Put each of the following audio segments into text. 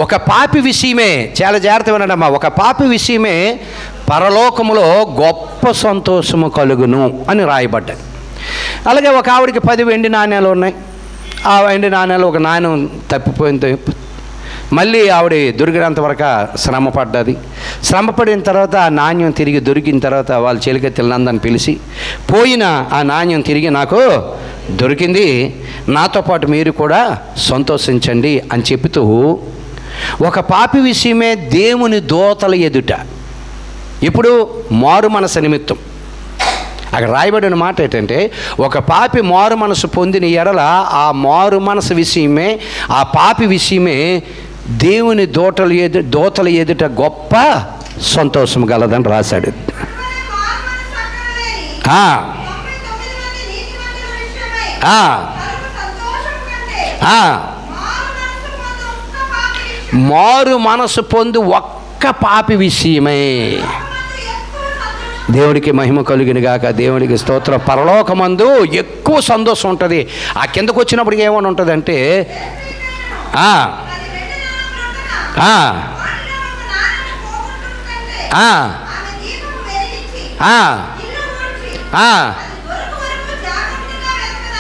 ఒక పాపి విషయమే, చాలా జాగ్రత్త వినండమ్మా, ఒక పాపి విషయమే పరలోకములో గొప్ప సంతోషము కలుగును అని రాయబడ్డది. అలాగే ఒక ఆవిడికి 10 వెండి నాణ్యాలు ఉన్నాయి. ఆ వెండి నాణ్యాలు ఒక నాణ్యం తప్పిపోయింది. మళ్ళీ ఆవిడ దొరికినంత వరకు శ్రమ పడ్డది. శ్రమ పడిన తర్వాత ఆ నాణ్యం తిరిగి దొరికిన తర్వాత వాళ్ళ చెలికత్తెలందరిని పిలిచి, పోయిన ఆ నాణ్యం తిరిగి నాకు దొరికింది, నాతో పాటు మీరు కూడా సంతోషించండి అని చెబుతూ ఒక పాపి విషయమే దేవుని దూతల ఎదుట, ఇప్పుడు మారు మనసు నిమిత్తం అక్కడ రాయబడిన మాట ఏంటంటే, ఒక పాపి మారు మనసు పొందిన ఎడల ఆ మారు మనసు విషయమే, ఆ పాపి విషయమే దేవుని దూతల ఎదుట గొప్ప సంతోషం గలదని రాశాడు. మారు మనసు పొంది ఒక్క పాపి విషయమై. దేవుడికి మహిమ కలుగును గాక, దేవుడికి స్తోత్రం. పరలోకమందు ఎక్కువ సంతోషం ఉంటుంది. ఆ కిందకు వచ్చినప్పుడు ఏమని ఉంటుంది అంటే,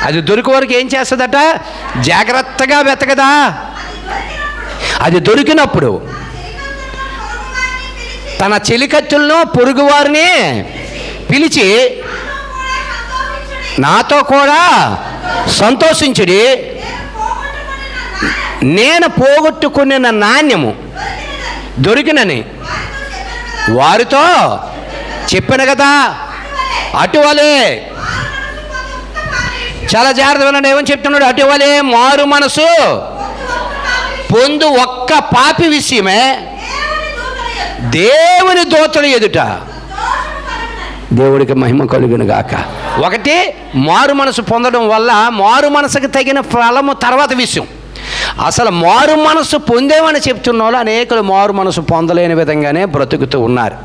అది దొరికి వరకు ఏం చేస్తుందట? జాగ్రత్తగా వెతకదా. అది దొరికినప్పుడు తన చెలికత్తులను పొరుగువారిని పిలిచి, నాతో కూడా సంతోషించుడి, నేను పోగొట్టుకున్న నాణ్యము దొరికినని వారితో చెప్పాను కదా. అటువలే, చాలా జాగ్రత్తగా వినండి ఏమని చెప్తున్నాడు. అటువలే మారు మనసు పొందు ఒక్క పాపి విషయమే దేవుని దూతల ఎదుట. దేవుడికి మహిమ కలుగును గాక. ఒకటి, మారు మనసు పొందడం వల్ల మారు మనసుకు తగిన ఫలము తర్వాత విషయం. అసలు మారు మనసు పొందేమని చెప్తున్న వాళ్ళు అనేకులు మారు మనసు పొందలేని విధంగానే బ్రతుకుతూ ఉన్నారు.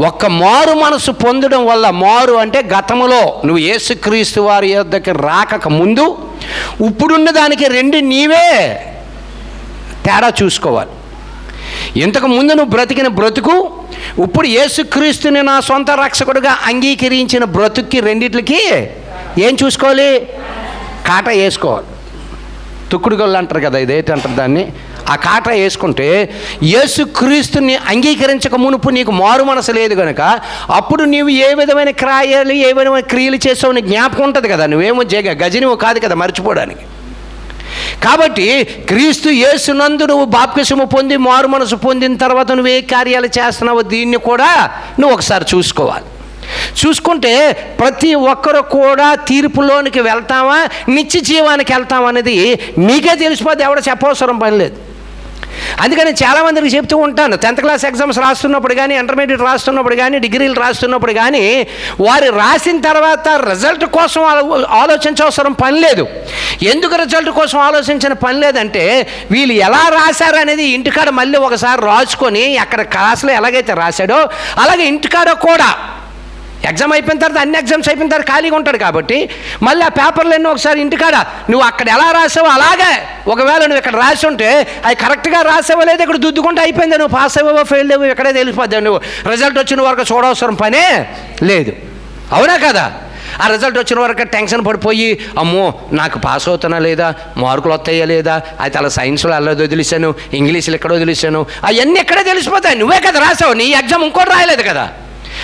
ఒక్క మారు మనసు పొందడం వల్ల, మారు అంటే గతములో నువ్వు యేసుక్రీస్తు వారి యొద్దకు రాకక ముందు ఇప్పుడున్న దానికి రెండు నీవే తేడా చూసుకోవాలి. ఇంతకు ముందు నువ్వు బ్రతికిన బ్రతుకు, ఇప్పుడు యేసుక్రీస్తుని నా సొంత రక్షకుడుగా అంగీకరించిన బ్రతుక్కి రెండిట్లకి ఏం చూసుకోవాలి? కాటా వేసుకోవాలి. తుక్కుడుగొల్లు అంటారు కదా, ఇదేంటంటారు దాన్ని, ఆ కాటా వేసుకుంటే యేసుక్రీస్తుని అంగీకరించక మునుపు నీకు మారు మనసు లేదు కనుక అప్పుడు నీవు ఏ విధమైన క్రియలు, ఏ విధమైన క్రియలు చేసావు నీకు జ్ఞాపకం ఉంటుంది కదా. నువ్వేమో గజనివు కాదు కదా మర్చిపోవడానికి. కాబట్టి క్రీస్తు యేసునందు నువ్వు బాప్తిసము పొంది మారు మనసు పొందిన తర్వాత నువ్వు ఏ కార్యాలు చేస్తున్నావో దీన్ని కూడా నువ్వు ఒకసారి చూసుకోవాలి. చూసుకుంటే ప్రతి ఒక్కరు కూడా తీర్పులోనికి వెళ్తామా, నిత్య జీవానికి వెళ్తామా అనేది మీకే తెలిసిపోతే ఎవడ చెప్పవసరం పని లేదు. అందుకని చాలామందికి చెప్తూ ఉంటాను, 10th క్లాస్ ఎగ్జామ్స్ రాస్తున్నప్పుడు కానీ, ఇంటర్మీడియట్ రాస్తున్నప్పుడు కానీ, డిగ్రీలు రాస్తున్నప్పుడు కానీ వారు రాసిన తర్వాత రిజల్ట్ కోసం ఆలోచించవసరం పని లేదు. ఎందుకు రిజల్ట్ కోసం ఆలోచించిన పని లేదంటే, వీళ్ళు ఎలా రాశారు అనేది ఇంటికాడ మళ్ళీ ఒకసారి రాసుకొని అక్కడ క్లాసులో ఎలాగైతే రాశాడో అలాగే ఇంటికాడ కూడా ఎగ్జామ్ అయిపోయిన తర్వాత, అన్ని ఎగ్జామ్స్ అయిపోయిన తర్వాత ఖాళీగా ఉంటాడు కాబట్టి మళ్ళీ ఆ పేపర్లన్నీ ఒకసారి ఇంటికాడ నువ్వు అక్కడ ఎలా రాసావో అలాగే, ఒకవేళ నువ్వు ఇక్కడ రాసి ఉంటే అది కరెక్ట్గా రాసావో లేదు ఇక్కడ దుద్దుకుంటే అయిపోయింది, నువ్వు పాస్ అయ్యావో ఫెయిల్ అయ్యావో ఇక్కడే తెలిసిపోద్ది. నువ్వు రిజల్ట్ వచ్చిన వరకు చూడవసరం పనే లేదు. అవునా కదా? ఆ రిజల్ట్ వచ్చిన వరకు టెన్షన్ పడిపోయి, అమ్మో నాకు పాస్ అవుతున్నా లేదా, మార్కులు వస్తాయా లేదా, అయితే అలా సైన్స్లో అలా వదిలేశాను, ఇంగ్లీష్లో ఎక్కడ వదిలేశాను, అవన్నీ ఎక్కడే తెలిసిపోతాయి. నువ్వే కదా రాసావు, నీ ఎగ్జామ్ ఇంకోటి రాయలేదు కదా.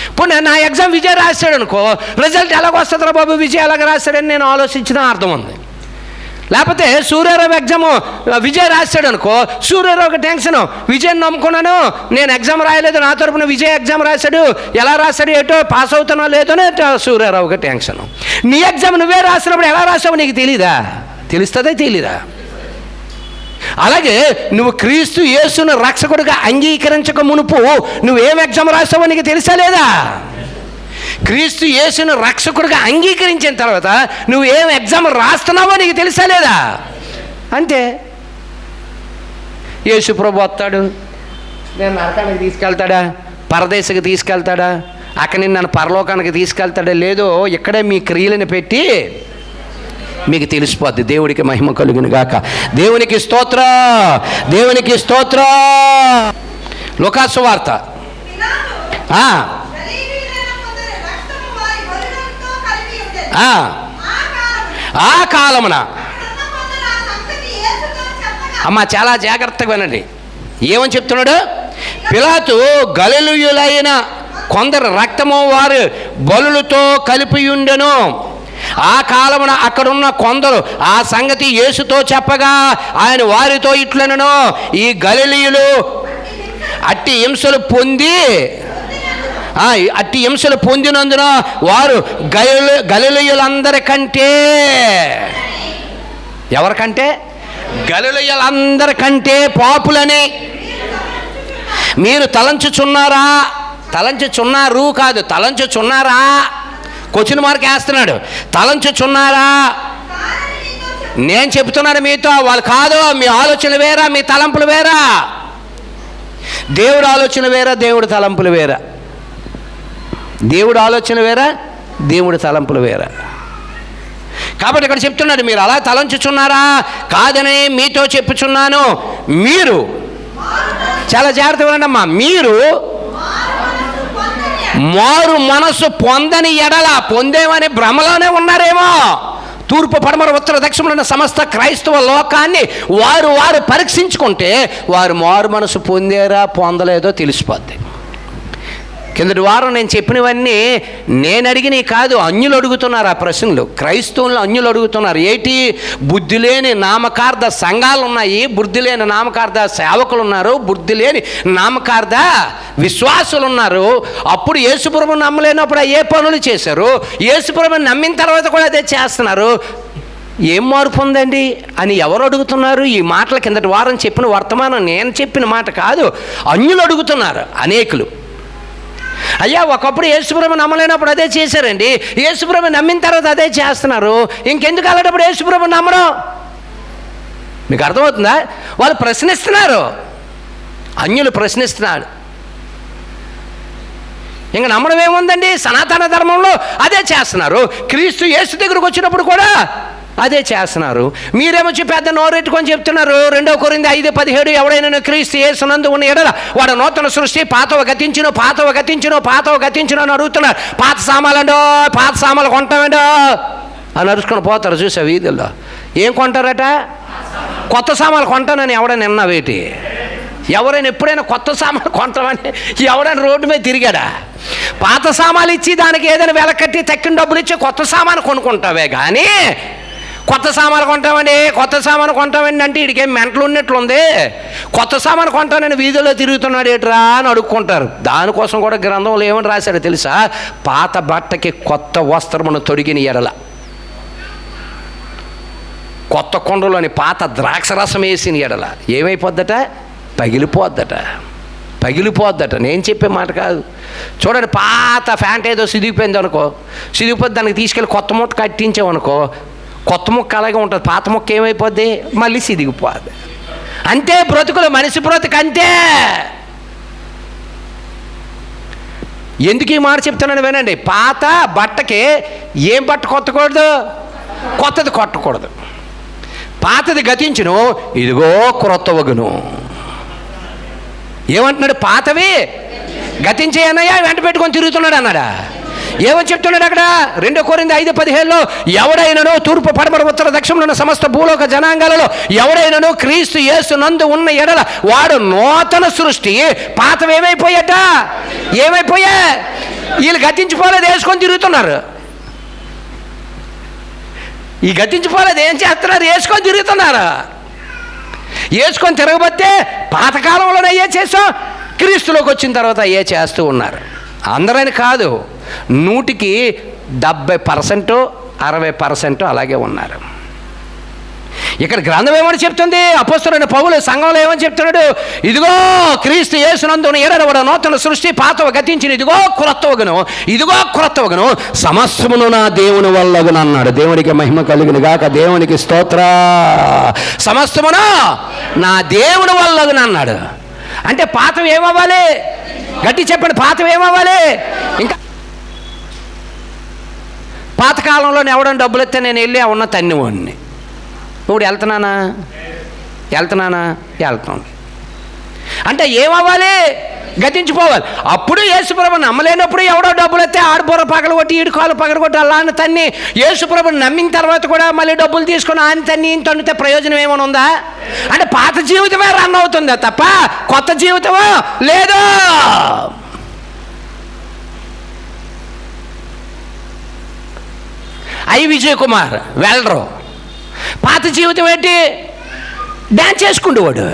ఇప్పుడు నా ఎగ్జామ్ విజయ్ రాశాడు అనుకో, రిజల్ట్ ఎలాగొస్తుందిరా బాబు విజయ్ ఎలాగ రాశాడని నేను ఆలోచించిన అర్థం ఉంది. లేకపోతే సూర్యారావు ఎగ్జాము విజయ్ రాశాడు అనుకో, సూర్యారావుకి టెన్షన్, విజయ్ నమ్ముకున్నాను, నేను ఎగ్జామ్ రాయలేదు, నా తరపున విజయ్ ఎగ్జామ్ రాశాడు, ఎలా రాశాడు ఏటో, పాస్ అవుతున్నా లేదోనే సూర్యారావుకి టెన్షన్. నీ ఎగ్జామ్ నువ్వే రాసినప్పుడు ఎలా రాసావు నీకు తెలీదా? తెలుస్తుందా? తెలీదా? అలాగే నువ్వు క్రీస్తు యేసును రక్షకుడిగా అంగీకరించక మునుపు నువ్వేం ఎగ్జామ్ రాసావో నీకు తెలుసా లేదా? క్రీస్తు యేసును రక్షకుడిగా అంగీకరించిన తర్వాత నువ్వు ఏం ఎగ్జామ్ రాస్తున్నావో నీకు తెలుసా లేదా? అంతే. యేసు ప్రభు వస్తాడు, నేను నరకానికి తీసుకెళ్తాడా, పరదేశకు తీసుకెళ్తాడా, అక్కడి నుంచి నన్ను పరలోకానికి తీసుకెళ్తాడా? లేదో ఇక్కడే మీ క్రియలను పెట్టి మీకు తెలిసిపోద్ది. దేవుడికి మహిమ కలుగును గాక. దేవునికి స్తోత్ర, దేవునికి స్తోత్ర. లూకాసు వార్త ఆ కాలమున అమ్మ చాలా జాగ్రత్తగా వినండి. ఏమని చెప్తున్నాడు? పిలాతు గలిలయులైన కొందరు రక్తము వారు బలులతో కలిపి ఉండెను. ఆ కాలమున అక్కడున్న కొందరు ఆ సంగతి యేసుతో చెప్పగా ఆయన వారితో ఇట్లనెను, ఈ గలిలయులు అట్టి హింసలు పొందినందున వారు గలిలయులందరికంటే, ఎవరికంటే? గలిలయులందరికంటే పాపులని మీరు తలంచుచున్నారా? తలంచుచున్నారు కాదు, తలంచుచున్నారా. క్వశ్చన్ మార్క్ వేస్తున్నాడు. తలంచుచున్నారా? నేను చెప్తున్నాను మీతో, వాళ్ళు కాదు. మీ ఆలోచనలు వేరా, మీ తలంపులు వేరా. దేవుడు ఆలోచన వేరా, దేవుడు తలంపులు వేరా. దేవుడు ఆలోచన వేరా, దేవుడు తలంపులు వేరా. కాబట్టి ఇక్కడ చెప్తున్నాడు, మీరు అలా తలంచుచున్నారా? కాదని మీతో చెప్పుచున్నాను. మీరు చాలా జాగ్రత్తగా ఉన్నామ్మా. మీరు మారు మనసు పొందని ఎడల, పొందేమని భ్రమలోనే ఉన్నారేమో. తూర్పు పడమర ఉత్తర దక్షిణమున్న సమస్త క్రైస్తవ లోకాన్ని వారు పరీక్షించుకుంటే వారు మారు మనసు పొందారా పొందలేదో తెలిసిపోద్ది. కిందటి వారం నేను చెప్పినవన్నీ నేను అడిగినవి కాదు, అన్యులు అడుగుతున్నారు ఆ ప్రశ్నలు. క్రైస్తవులు అన్యులు అడుగుతున్నారు. ఏంటి? బుద్ధి లేని నామకార్థ సంఘాలు ఉన్నాయి, బుద్ధి లేని నామకార్థ సేవకులు ఉన్నారు, బుద్ధి లేని నామకార్థ విశ్వాసులు ఉన్నారు. అప్పుడు యేసుప్రభువుని నమ్మలేనప్పుడు ఏ పనులు చేశారు, యేసుప్రభువుని నమ్మిన తర్వాత కూడా అదే చేస్తున్నారు. ఏం మార్పు ఉందండి అని ఎవరు అడుగుతున్నారు? ఈ మాటల కిందటి వారం చెప్పిన వర్తమానం నేను చెప్పిన మాట కాదు, అన్యులు అడుగుతున్నారు అనేకులు. అయ్యా, ఒకప్పుడు యేసుప్రభు నమ్మలేనప్పుడు అదే చేశారండి, యేసుప్రభు నమ్మిన తర్వాత అదే చేస్తున్నారు, ఇంకెందుకు అలాంటప్పుడు యేసుప్రభు నమ్మడం? మీకు అర్థమవుతుందా? వాళ్ళు ప్రశ్నిస్తున్నారు, అన్యులు ప్రశ్నిస్తున్నాడు. ఇంక నమ్మడం ఏముందండి? సనాతన ధర్మంలో అదే చేస్తున్నారు. క్రీస్తు యేసు దగ్గరకు వచ్చినప్పుడు కూడా అదే చేస్తున్నారు. మీరేమొచ్చి పెద్ద నోరెట్టుకొని చెప్తున్నారు. 2 కొరింథీ 5:17 ఎవడైనా క్రీస్తు యేసునందు ఉన్న ఎడల వాడు నూతన సృష్టి, పాతవ గతించును అని అడుగుతున్నారు. పాత సామాన్లు కొంటామేండో అని అరుచుకొని పోతారు. చూసా వీధుల్లో ఏం కొంటారట? కొత్త సామాన్లు కొంటానని ఎవడైనా విన్నావేటి? ఎవరైనా ఎప్పుడైనా కొత్త సామాన్లు కొంటామని ఎవడైనా రోడ్డు మీద తిరిగాడా? పాత సామాన్లు ఇచ్చి దానికి ఏదైనా వెలకట్టి తక్కిన డబ్బులు ఇచ్చి కొత్త సామాను కొనుక్కుంటావే కానీ కొత్త సామాన్లు కొంటామండి అంటే వీడికేం మెంటలు ఉన్నట్లుంది. కొత్త సామాను కొంటానని వీధిలో తిరుగుతున్నాడు ఏట్రా అని అడుక్కుంటారు. దానికోసం కూడా గ్రంథంలో ఏమని రాశాడో తెలుసా? పాత బట్టకి కొత్త వస్త్రమును తొడిగిన ఎడల, కొత్త కొండలోని పాత ద్రాక్షరసం వేసిన ఎడల ఏమైపోద్దట? పగిలిపోద్దట. నేను చెప్పే మాట కాదు. చూడండి, పాత ఫ్యాంట్ ఏదో సిదిగిపోయింది అనుకో, సిదిగిపోద్ది, దానికి తీసుకెళ్ళి కొత్త ముక్క కట్టించామనుకో, కొత్త ముక్క అలాగే ఉంటుంది, పాత ముక్క ఏమైపోద్ది? మళ్ళీ సిదిగిపోద్ది. అంతే బ్రతుకులు, మనిషి బ్రతుకు అంతే. ఎందుకు ఈ మాట చెప్తున్నాను వినండి. పాత బట్టకి ఏం బట్ట కొత్తకూడదు? కొత్తది కొట్టకూడదు. పాతది గతించును, ఇదిగో క్రొత్త వగును. ఏమంటున్నాడు? పాతవి గతించే అన్నయ్య వెంట పెట్టుకొని తిరుగుతున్నాడు అన్నాడా? ఏమని చెప్తున్నాడు అక్కడ? 2 కొరింథీ 5:17 ఎవడైనానో తూర్పు పడమర ఉత్తర దక్షిణంలో ఉన్న సమస్త భూలోక జనాంగాలలో ఎవడైనానో క్రీస్తు యేసు నందు ఉన్న ఎడల వాడు నూతన సృష్టి. పాతవి ఏమైపోయాట? వీళ్ళు గతించిపోలేదు, వేసుకొని తిరుగుతున్నారు. ఈ గతించిపోలేదు ఏం చేస్తున్నారు? వేసుకొని తిరుగుతున్నారు. వేసుకొని తిరగబట్టే పాతకాలంలోనే అయ్యే చేసాం, క్రీస్తులోకి వచ్చిన తర్వాత అయ్యే చేస్తూ ఉన్నారు. అందరని కాదు, 100కి 70%, 60% అలాగే ఉన్నారు. ఇక్కడ గ్రంథం ఏమని చెప్తుంది? అపోస్తలుడైన పౌలు సంఘంలో ఏమని చెప్తున్నాడు? ఇదిగో క్రీస్తు యేసునందు ఎడల వాడు నూతన సృష్టి, పాతవ గతించిన, ఇదిగో క్రొత్త వగను సమస్తమును నా దేవుని వల్లగును అన్నాడు. దేవునికి మహిమ కలుగును గాక. దేవునికి స్తోత్ర. సమస్తమును నా దేవుని వల్లగును అన్నాడు. అంటే పాతవి ఏమవ్వాలి? గట్టి చెప్పండి, పాతవి ఏమవ్వాలి? ఇంకా పాతకాలంలో ఎవడని డబ్బులు ఇస్తే నేను వెళ్ళి ఉన్న తన్నివాడిని. ఇప్పుడు వెళ్తున్నాను అంటే ఏమవ్వాలి? గతించిపోవాలి. అప్పుడు యేసుప్రభు నమ్మలేనప్పుడు ఎవడో డబ్బులు వస్తే ఆడబుర్ర పగలగొట్టి ఈడు కాలు పగలగొట్టి అలా అని తన్ని యేసుప్రభుని నమ్మిన తర్వాత కూడా మళ్ళీ డబ్బులు తీసుకొని ఆయన తన్ని ఈయన తన్నితే ప్రయోజనం ఏమైనా ఉందా? అంటే పాత జీవితమే రన్ అవుతుందా తప్ప కొత్త జీవితమో లేదు. విజయ్ కుమార్ వెళ్ళరు. పాత జీవితం ఏంటి? డ్యాన్స్ చేసుకుంటేవాడు.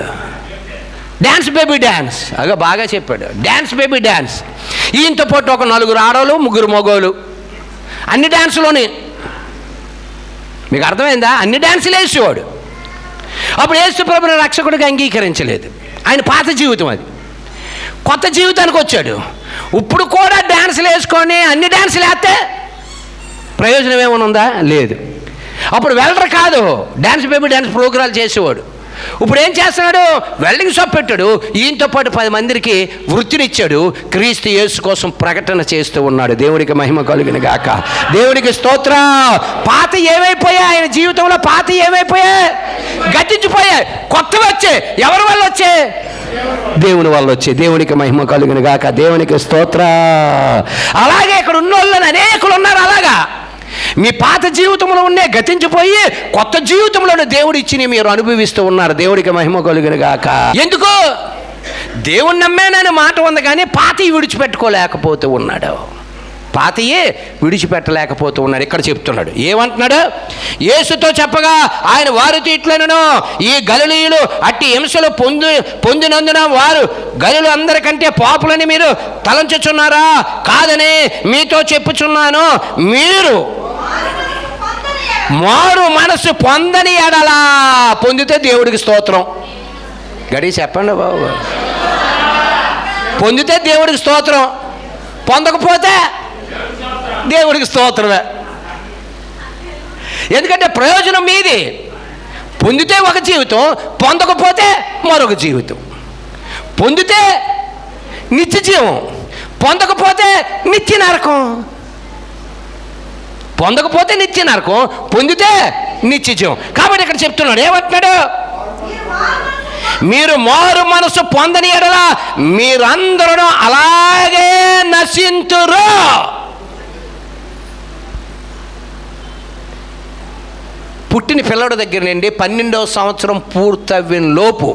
Dance baby dance. బాగా చెప్పాడు. Dance baby dance. ఈయనతో పాటు ఒక 4 ఆడవాళ్ళు 3 మగవాళ్ళు. అన్ని డ్యాన్సులోనే. మీకు అర్థమైందా? అన్ని డ్యాన్సులు వేసేవాడు. అప్పుడు యేసుప్రభుని రక్షకుడిగా అంగీకరించలేదు. ఆయన పాత జీవితం అది. కొత్త జీవితానికి వచ్చాడు. ఇప్పుడు కూడా డ్యాన్సులు వేసుకొని అన్ని డ్యాన్సులు వేస్తే ప్రయోజనం ఏమైనా ఉందా? లేదు. అప్పుడు వెల్డర్ కాదు, డ్యాన్స్ బేబీ డ్యాన్స్ ప్రోగ్రాలు చేసేవాడు. ఇప్పుడు ఏం చేస్తున్నాడు? వెల్డింగ్ షాప్ పెట్టాడు. ఈయనతో పాటు 10 మందికి వృత్తినిచ్చాడు. క్రీస్తు యేసు కోసం ప్రకటన చేస్తూ ఉన్నాడు. దేవుడికి మహిమ కలుగును గాక. దేవుడికి స్తోత్రం. పాత ఏమైపోయాయి? ఆయన జీవితంలో పాత ఏమైపోయాయి? గతించిపోయాయి. కొత్తవి వచ్చాయి. ఎవరి వల్ల వచ్చాయి? దేవుని వల్ల వచ్చే. దేవునికి మహిమ కలుగును గాక. దేవునికి స్తోత్రం. అలాగే ఇక్కడ ఉన్న వాళ్ళని అనేకులు ఉన్నారు. అలాగా మీ పాత జీవితంలో ఉండే గతించిపోయి కొత్త జీవితంలో దేవుడు ఇచ్చి మీరు అనుభవిస్తూ ఉన్నారు. దేవుడికి మహిమ కలుగును గాక. ఎందుకు? దేవుని నమ్మేనని మాట ఉంది కానీ పాతయి విడిచిపెట్టుకోలేకపోతూ ఉన్నాడు. పాతయే విడిచిపెట్టలేకపోతూ ఉన్నాడు. ఇక్కడ చెప్తున్నాడు. ఏమంటున్నాడు? యేసుతో చెప్పగా ఆయన వారితో ఇట్లనను, ఈ గలిలయులు అట్టి హింసలు పొందినందున వారు గలిలు అందరికంటే పాపులని మీరు తలంచుచున్నారా? కాదని మీతో చెప్పుచున్నాను. మీరు మారు మనసు పొందని ఎడలా పొందితే దేవుడికి స్తోత్రం. గడి చెప్పండి బాబు. పొందితే దేవుడికి స్తోత్రం, పొందకపోతే దేవుడికి స్తోత్రమే. ఎందుకంటే ప్రయోజనం మీది. పొందితే ఒక జీవితం, పొందకపోతే మరొక జీవితం. పొందితే నిత్య జీవం, పొందకపోతే నిత్య నరకం. పొందకపోతే నిత్య నరకం, పొందితే నిత్య జీవం. కాబట్టి ఇక్కడ చెప్తున్నాడు. ఏమంటున్నాడు? మీరు మారు మనసు పొందని ఎడల మీరందరూ అలాగే నశింతురు. పుట్టిన పిల్లడి దగ్గర నుండి 12వ సంవత్సరం పూర్తయిన లోపు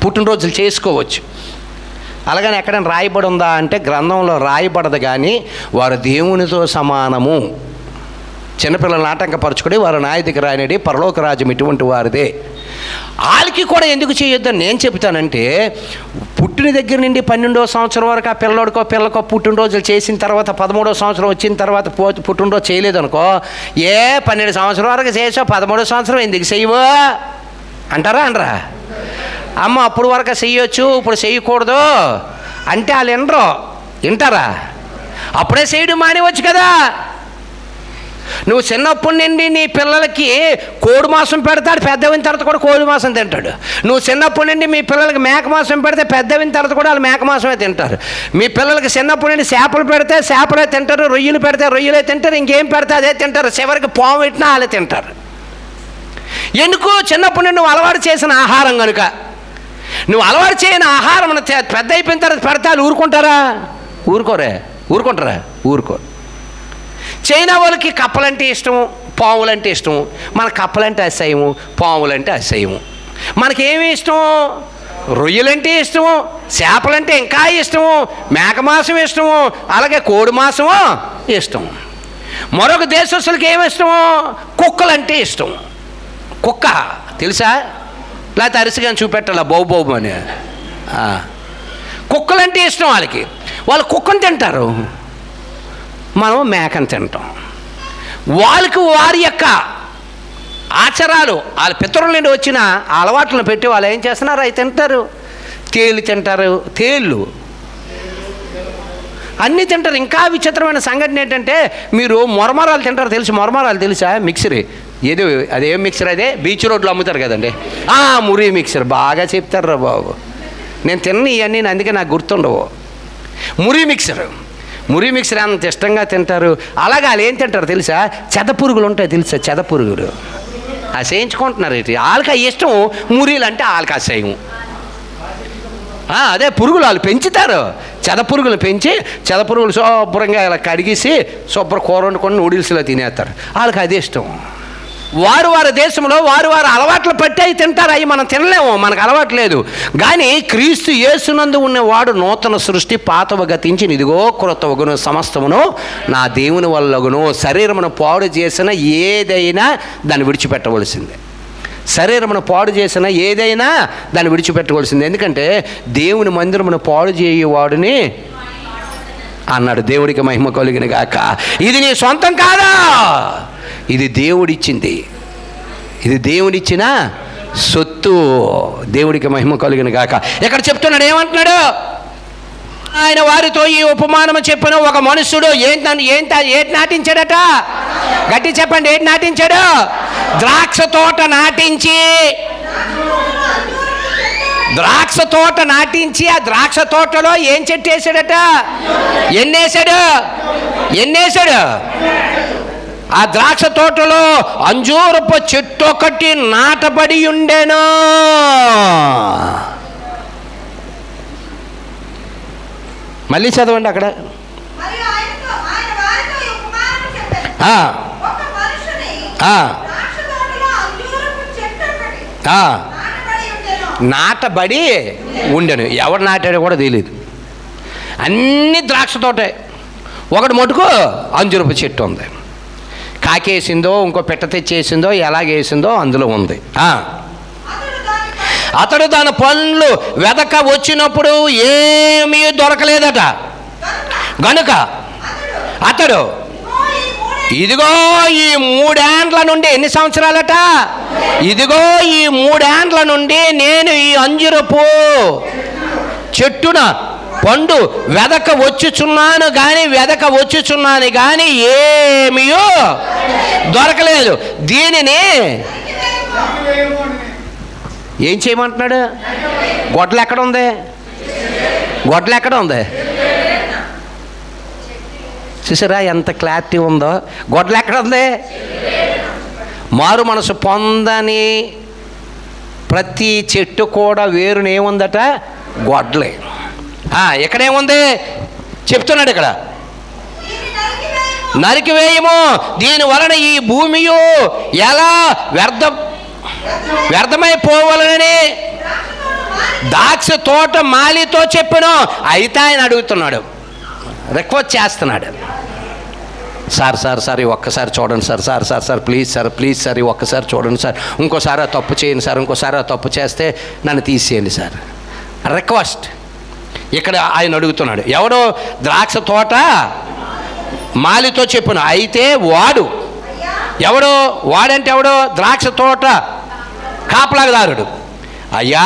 పుట్టినరోజులు చేసుకోవచ్చు. అలాగని ఎక్కడైనా రాయబడి ఉందా అంటే గ్రంథంలో రాయబడదు. కానీ వారు దేవునితో సమానము. చిన్నపిల్లలను ఆటంకపరచుకొని వారు నాయకుడికి రాయనడి పరలోక రాజ్యం ఇటువంటి వారిదే. వాళ్ళకి కూడా ఎందుకు చేయొద్దని నేను చెప్తానంటే, పుట్టిన దగ్గర నుండి 12వ సంవత్సరం వరకు ఆ పిల్లడికో పిల్లకో పుట్టినరోజులు చేసిన తర్వాత 13వ సంవత్సరం వచ్చిన తర్వాత పుట్టినరోజు చేయలేదనుకో, 12 సంవత్సరం వరకు చేసావు, 13వ సంవత్సరం ఎందుకు చెయ్యవు అంటారా? అనరా? అమ్మ అప్పుడు వరకు చెయ్యొచ్చు, ఇప్పుడు చెయ్యకూడదు అంటే వాళ్ళు వింటారా? అప్పుడే చేయడం మానేవచ్చు కదా. నువ్వు చిన్నప్పటి నుండి నీ పిల్లలకి కోడి మాంసం పెడతాడు, పెద్దవిన తర్వాత కూడా కోడి మాంసం తింటాడు. నువ్వు చిన్నప్పటి నుండి మీ పిల్లలకి మేక మాంసం పెడితే పెద్దవిన తర్వాత కూడా వాళ్ళు మేక మాంసమే తింటారు. మీ పిల్లలకి చిన్నప్పటి నుండి చేపలు పెడితే చేపలే తింటారు, రొయ్యలు పెడితే రొయ్యలే తింటారు, ఇంకేం పెడితే అదే తింటారు, చివరికి పాము పెట్టినా వాళ్ళే తింటారు. ఎందుకు? చిన్నప్పటి నుండి నువ్వు అలవాటు చేసిన ఆహారం కనుక. నువ్వు అలవాటు చేయని ఆహారం పెద్ద అయిపోయిన తర్వాత పెడతా ఊరుకుంటారా? ఊరుకుంటారా? ఊరుకోరు. చైనా వాళ్ళకి కప్పలంటే ఇష్టము, పాములంటే ఇష్టము. మన కప్పలంటే అసహ్యము, పాములంటే అసహ్యము. మనకేమి ఇష్టము? రొయ్యలంటే ఇష్టము, చేపలంటే ఇంకా ఇష్టము, మేక మాంసం ఇష్టము, అలాగే కోడి మాంసము ఇష్టము. మరొక దేశస్తులకి ఏమి ఇష్టము? కుక్కలంటే ఇష్టం. కుక్క తెలుసా? లేకపోతే అరిసిగాని చూపెట్టాలా బౌబౌ అని. కుక్కలంటే ఇష్టం వాళ్ళకి. వాళ్ళు కుక్కను తింటారు, మనం మేకను తింటాం. వాళ్ళకి వారి యొక్క ఆచారాలు, వాళ్ళ పితరుల నుండి వచ్చిన అలవాట్లను పెట్టి వాళ్ళు ఏం చేస్తున్నారు? అవి తింటారు. తేళ్ళు తింటారు, తేళ్ళు అన్నీ తింటారు. ఇంకా విచిత్రమైన సంఘటన ఏంటంటే, మీరు మొరమరాలు తింటారు. తెలుసు మొరమరాలు తెలుసా? మిక్సర్ ఏదో అదేం మిక్సర్? అదే బీచ్ రోడ్లో అమ్ముతారు కదండి, మురి మిక్సర్. బాగా చెప్తారు రా బాబు. నేను తిన్న ఇవన్నీ అందుకే నాకు గుర్తుండవు. మురి మిక్సర్. మురి మిక్సర్ అంత ఇష్టంగా తింటారు. అలాగే వాళ్ళు ఏం తింటారు తెలుసా? చెదపురుగులు ఉంటాయి తెలుసా? చెదపురుగులు అది చేయించుకుంటున్నారు. వాళ్ళకి ఇష్టం. మురీలు అంటే వాళ్ళకి అసహ్యం. అదే పురుగులు వాళ్ళు పెంచుతారు. చెదపురుగులు పెంచి చెదపురుగులు శుభ్రంగా ఇలా కడిగేసి శుభ్ర కూర వండుకొని నూడిల్స్లో తినేస్తారు. వాళ్ళకి అదే ఇష్టం. వారి దేశంలో వారు అలవాట్లు పట్టి అవి తింటారు. అవి మనం తినలేము, మనకు అలవాటు లేదు. కానీ క్రీస్తు యేసునందు ఉన్నవాడు నూతన సృష్టి, పాతవ గతించి ఇదిగో క్రొత్తవగును, సమస్తమును నా దేవుని వల్లగును. శరీరమును పాడు చేసిన ఏదైనా దాన్ని విడిచిపెట్టవలసిందే. శరీరమును పాడు చేసిన ఏదైనా దాన్ని విడిచిపెట్టవలసింది. ఎందుకంటే దేవుని మందిరమును పాడు చేయవాడిని అన్నాడు. దేవుడికి మహిమ కలిగిన గాక. ఇది నీ సొంతం కాదా, ఇది దేవుడిచ్చింది. ఇది దేవుడిచ్చిన సొత్తు. దేవుడికి మహిమ కలిగిన గాక. ఇక్కడ చెప్తున్నాడు, ఏమంటున్నాడు? ఆయన వారితో ఈ ఉపమానము చెప్పిన ఒక మనుష్యుడు ఏంటి నాటించాడట? గట్టి చెప్పండి, ఏంటి నాటించాడు? ద్రాక్ష తోట నాటించి ఆ ద్రాక్ష తోటలో ఏం చెట్టు వేసాడట? ఎన్నేసాడు? ఆ ద్రాక్ష తోటలో అంజూరపు చెట్టు ఒకటి నాటబడి ఉండెను. మళ్ళీ చదవండి అక్కడ. నాటబడి ఉండెను. ఎవరు నాటాడో కూడా తెలియదు. అన్ని ద్రాక్ష తోటే, ఒకటి మటుకు అంజూరపు చెట్టు ఉంది. కాకేసిందో ఇంకో పెట్ట తెచ్చేసిందో ఎలాగేసిందో అందులో ఉంది. అతడు దాని పండ్లు వెదక వచ్చినప్పుడు ఏమీ దొరకలేదట. గనుక అతడు ఇదిగో ఈ 3 ఏండ్ల నుండి, ఎన్ని సంవత్సరాలట? ఇదిగో ఈ 3 ఏండ్ల నుండి నేను ఈ అంజూరపు చెట్టున పండు వెదక వచ్చుచున్నాను కానీ ఏమీ దొరకలేదు. దీనిని ఏం చేయమంటున్నాడు? గొడ్లు ఎక్కడ ఉంది? చూసారా ఎంత క్లారిటీ ఉందో? గొడ్లు ఎక్కడ ఉంది? మారు మనసు పొందని ప్రతి చెట్టు కూడా వేరునేముందట? గొడ్లే. ఇక్కడేముంది చెప్తున్నాడు? ఇక్కడ నరికివేయము, దీని వలన ఈ భూమియు ఎలా వ్యర్థమైపోవాలని ద్రాక్ష తోట మాలితో చెప్పాను. అయితే ఆయన అడుగుతున్నాడు, రిక్వెస్ట్ చేస్తున్నాడు, సార్ ఈ ఒక్కసారి చూడండి సార్ ప్లీజ్ సార్ ఈ ఒక్కసారి చూడండి సార్, ఇంకోసారి ఆ తప్పు చేయండి సార్, ఇంకోసారి ఆ తప్పు చేస్తే నన్ను తీసేయండి సార్. రిక్వెస్ట్ ఇక్కడ ఆయన అడుగుతున్నాడు. ఎవడో ద్రాక్ష తోట మాలితో చెప్పును. అయితే వాడంటే ఎవడో? ద్రాక్ష తోట కాపలాదారుడు. అయ్యా,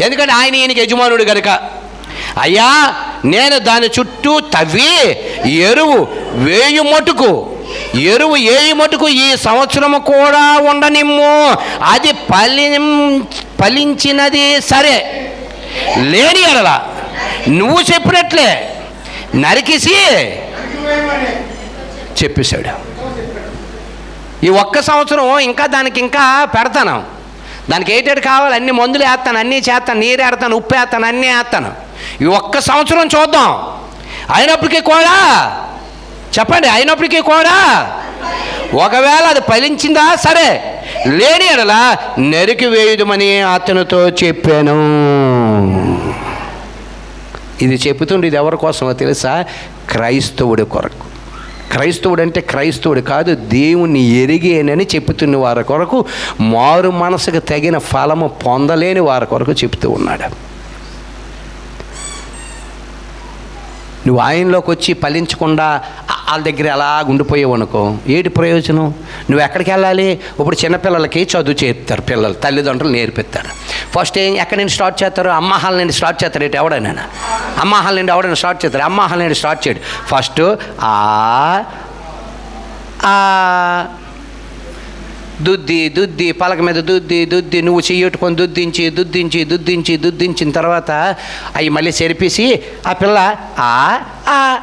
ఎందుకంటే ఈయనకి యజమానుడు కనుక, అయ్యా నేను దాని చుట్టూ తవ్వి ఎరువు వేయు మటుకు ఈ సంవత్సరము కూడా ఉండనిమ్ము. అది ఫలించినది సరే, లేని అలా నువ్వు చెప్పినట్లే నరికేసి చెప్పేశాడు. ఈ 1 సంవత్సరం ఇంకా దానికి పెడతాను. దానికి ఏటేటి కావాలి అన్ని మందులు వేస్తాను, అన్నీ చేస్తాను, నీరు వేస్తాను, ఉప్పు వేస్తాను, అన్నీ వేస్తాను. ఈ 1 సంవత్సరం చూద్దాం. అయినప్పటికీ కూడా ఒకవేళ అది ఫలించిందా సరే, లేని ఎడలా నరికి వేయుదమని అతనితో చెప్పాను. ఇది చెబుతుండే ఇది ఎవరి కోసమో తెలుసా? క్రైస్తవుడి కొరకు. క్రైస్తవుడు అంటే క్రైస్తవుడు కాదు, దేవుణ్ణి ఎరిగేనని చెబుతున్న వారి కొరకు, మారు మనసుకు తగిన ఫలము పొందలేని వారి కొరకు చెప్తూ ఉన్నాడు. నువ్వు ఆయనలోకి వచ్చి ఫలించకుండా వాళ్ళ దగ్గర అలా ఉండిపోయావు అనుకో, ఏంటి ప్రయోజనం? నువ్వు ఎక్కడికి వెళ్ళాలి? ఇప్పుడు చిన్నపిల్లలకి చదువు చేస్తారు, పిల్లలు తల్లిదండ్రులు నేర్పిస్తారు. ఫస్ట్ ఎక్కడి నుండి స్టార్ట్ చేస్తారు? అమ్మాహాల నుండి స్టార్ట్ చేస్తారు. ఏంటి ఎవడైనా అమ్మాహాల నుండి స్టార్ట్ చేస్తారు? అమ్మాహాల నుండి స్టార్ట్ చేయడు. ఫస్ట్ దుద్ది పలక మీద దుద్ది నువ్వు చెయ్యట్టుకొని దుద్దించిన తర్వాత అవి మళ్ళీ చెరిపేసి ఆ పిల్ల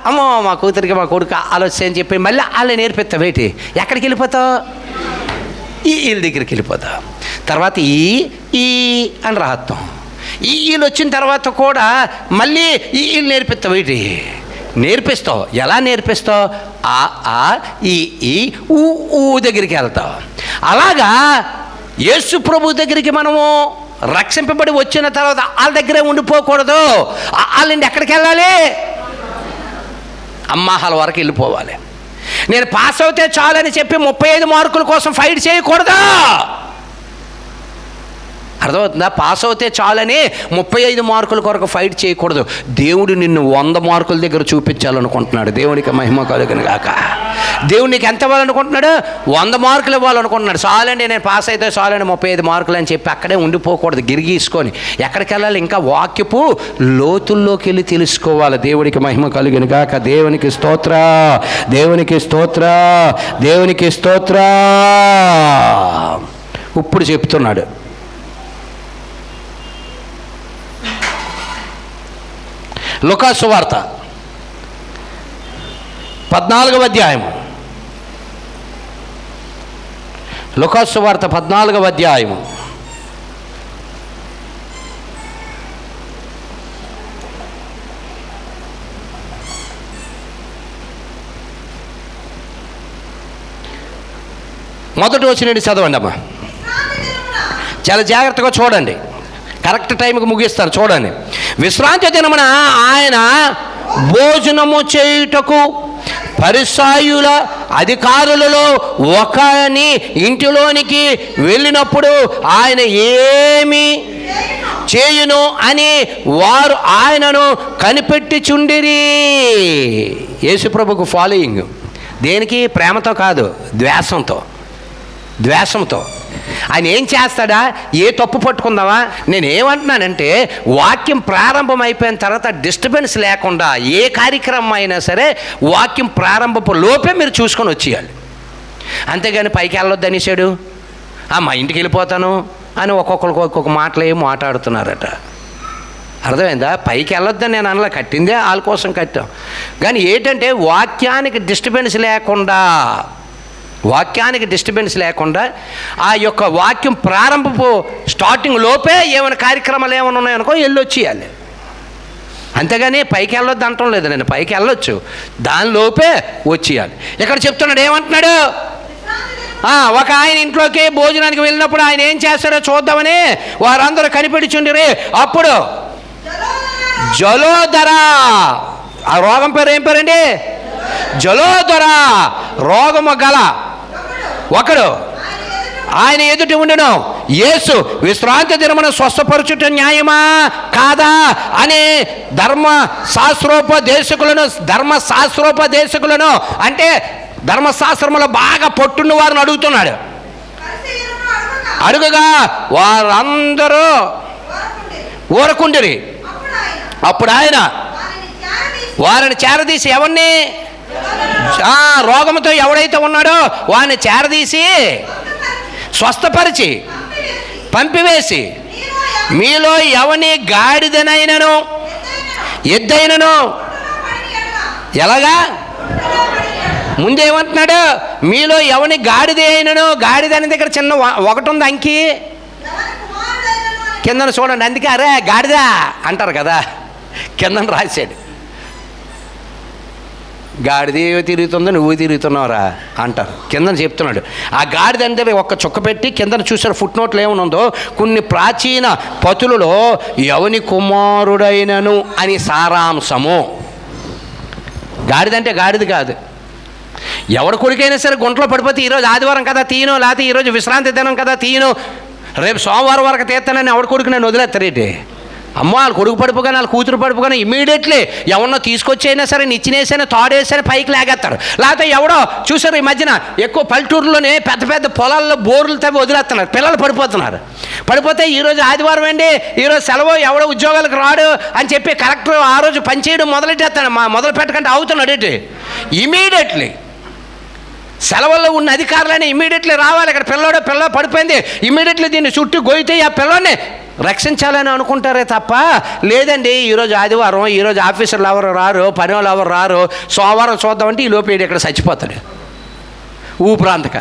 అమ్మో మా కూతురికి మా కొడుకు ఆలోచన అని చెప్పి మళ్ళీ వాళ్ళే నేర్పిస్తావు ఏంటి, ఎక్కడికి వెళ్ళిపోతావు, వీళ్ళ దగ్గరికి వెళ్ళిపోతావు. తర్వాత ఈ అని రాస్తాం. వీళ్ళు వచ్చిన తర్వాత కూడా మళ్ళీ వీళ్ళు నేర్పిస్తావు ఏంటి, నేర్పిస్తావు. ఎలా నేర్పిస్తావు, ఈ ఊ దగ్గరికి వెళ్తావు. అలాగా యేసు ప్రభు దగ్గరికి మనము రక్షింపబడి వచ్చిన తర్వాత వాళ్ళ దగ్గరే ఉండిపోకూడదు. వాళ్ళండి ఎక్కడికి వెళ్ళాలి, అమ్మాహాల వరకు వెళ్ళిపోవాలి. నేను పాస్ అవుతే చాలని చెప్పి 35 మార్కుల కోసం ఫైట్ చేయకూడదు. అర్థమవుతుందా? పాస్ అవుతే చాలని 35 మార్కుల కొరకు ఫైట్ చేయకూడదు. దేవుడు నిన్ను 100 మార్కుల దగ్గర చూపించాలనుకుంటున్నాడు. దేవునికి మహిమ కలుగును గాక. దేవుడు నీకు ఎంత ఇవ్వాలనుకుంటున్నాడు, 100 మార్కులు ఇవ్వాలనుకుంటున్నాడు. చాలండి నేను పాస్ అయితే చాలండి 35 మార్కులు అని చెప్పి అక్కడే ఉండిపోకూడదు. గిరిగీసుకొని ఎక్కడికి వెళ్ళాలి, ఇంకా వాక్యపు లోతుల్లోకి వెళ్ళి తెలుసుకోవాలి. దేవుడికి మహిమ కలుగును గాక. దేవునికి స్తోత్ర, దేవునికి స్తోత్ర, దేవునికి స్తోత్ర. ఇప్పుడు చెప్తున్నాడు, లూకా సువార్త 14వ అధ్యాయము, లూకా సువార్త 14వ అధ్యాయము 1వ వచనం చదవండి అమ్మా. చాలా జాగ్రత్తగా చూడండి, కరెక్ట్ టైంకి ముగిస్తారు. చూడండి. విశ్రాంతి దినమున ఆయన భోజనము చేయుటకు పరిసయ్యుల అధికారులలో ఒకని ఇంటిలోనికి వెళ్ళినప్పుడు ఆయన ఏమి చేయును అని వారు ఆయనను కనిపెట్టుచుండిరి. యేసుప్రభుకు ఫాలోయింగ్ దేనికి, ప్రేమతో కాదు, ద్వేషంతో. ఆయన ఏం చేస్తాడా, ఏ తప్పు పట్టుకుందామా. నేనేమంటున్నానంటే వాక్యం ప్రారంభం అయిపోయిన తర్వాత డిస్టర్బెన్స్ లేకుండా ఏ కార్యక్రమం అయినా సరే వాక్యం ప్రారంభపు లోపే మీరు చూసుకొని వచ్చేయాలి. అంతేగాని పైకి వెళ్ళొద్దు అనేసాడు, మా ఇంటికి వెళ్ళిపోతాను అని ఒక్కొక్కరికి ఒక్కొక్క మాటలు మాట్లాడుతున్నారట. అర్థమైందా? పైకి వెళ్ళొద్దని నేను అనలా, కట్టిందే వాళ్ళ కోసం కట్టాం. కానీ ఏంటంటే వాక్యానికి డిస్టర్బెన్స్ లేకుండా ఆ యొక్క వాక్యం ప్రారంభపు స్టార్టింగ్ లోపే ఏమైనా కార్యక్రమాలు ఏమైనా ఉన్నాయనుకో వెళ్ళొచ్చేయాలి. అంతేగాని పైకి వెళ్ళొద్దు అంటం లేదు, నేను పైకి వెళ్ళొచ్చు, దానిలోపే వచ్చేయాలి. ఇక్కడ చెప్తున్నాడు, ఏమంటున్నాడు, ఒక ఆయన ఇంట్లోకి భోజనానికి వెళ్ళినప్పుడు ఆయన ఏం చేస్తాడో చూద్దామని వారందరూ కనిపెట్టుచుండిరి. అప్పుడు జలోదర, ఆ రోగం పేరు ఏం పేరండి, జలోదర రోగము గల ఒకడు ఆయన ఎదుటి ఉండను. యేసు విశ్రాంతి దినమున స్వస్థపరచుట న్యాయమా కాదా అని ధర్మశాస్త్రోపదేశకులను అంటే ధర్మశాస్త్రములో బాగా పొట్టున్న వారిని అడుగుతున్నాడు. అడుగుగా వారందరూ ఊరకుండిరి. అప్పుడు ఆయన వారిని చేరదీసి, ఎవరిని, రోగంతో ఎవడైతే ఉన్నాడో వారిని చేరదీసి స్వస్థపరిచి పంపివేసి, మీలో ఎవని గాడిదనైనను ఎద్దైనను ఎలాగా, ముందేమంటున్నాడు, మీలో ఎవని గాడిద అయినను, గాడిద అనే దగ్గర చిన్న ఒకటి ఉంది అంకి కిందన చూడండి. అందుకే అరే గాడిద అంటారు కదా, కిందన రాశాడు. గాడిద తిరుగుతుందో నువ్వు తిరుగుతున్నావురా అంటారు, కిందన చెప్తున్నాడు. ఆ గాడిద అంటే ఒక్క చుక్క పెట్టి కిందన చూసారు ఫుట్ నోట్లు ఏమనుందో, కొన్ని ప్రాచీన పతులలో ఎవని కుమారుడైనను అని సారాంశము. గాడిదంటే గాడిద కాదు, ఎవడి కొడుకైనా సరే గుంటలో పడిపోతే ఈరోజు ఆదివారం కదా తీయను, లేకపోతే ఈరోజు విశ్రాంతి దినం కదా తీయను, రేపు సోమవారం వరకు తీస్తానని ఎవడి కొడుకు నేను వదిలేస్తారేంటి. అమ్మ వాళ్ళ కొడుకు పడిపోగానే వాళ్ళ కూతురు పడిపోగానే ఇమీడియట్లీ ఎవరినో తీసుకొచ్చైనా సరే నిచ్చినేసైనా తాడేసైనా పైకి లాగేస్తారు. లేకపోతే ఎవడో చూసారు ఈ మధ్యన ఎక్కువ పల్లెటూరులోనే పెద్ద పెద్ద పొలాల్లో బోర్లు తవ్వి వదిలేస్తున్నారు, పిల్లలు పడిపోతే ఈరోజు ఆదివారం అండి, ఈరోజు సెలవు, ఎవడో ఉద్యోగాలకు రాడు అని చెప్పి కలెక్టర్ ఆ రోజు పనిచేయడం మొదలు పెట్టకుండా అవుతున్నాడు ఏంటి. ఇమీడియట్లీ సెలవుల్లో ఉన్న అధికారులని ఇమ్మీడియట్లీ రావాలి. ఇక్కడ పిల్ల పడిపోయింది, ఇమ్మీడియట్లీ దీన్ని చుట్టూ గొయ్యితే ఆ పిల్లోని రక్షించాలని అనుకుంటారే తప్ప, లేదండి ఈరోజు ఆదివారం, ఈరోజు ఆఫీసర్లు ఎవరు రారు, పని వాళ్ళు ఎవరు రారు, సోమవారం చూద్దామంటే ఈ లోపు ఇక్కడ చచ్చిపోతాడు ఊపిరాంతక.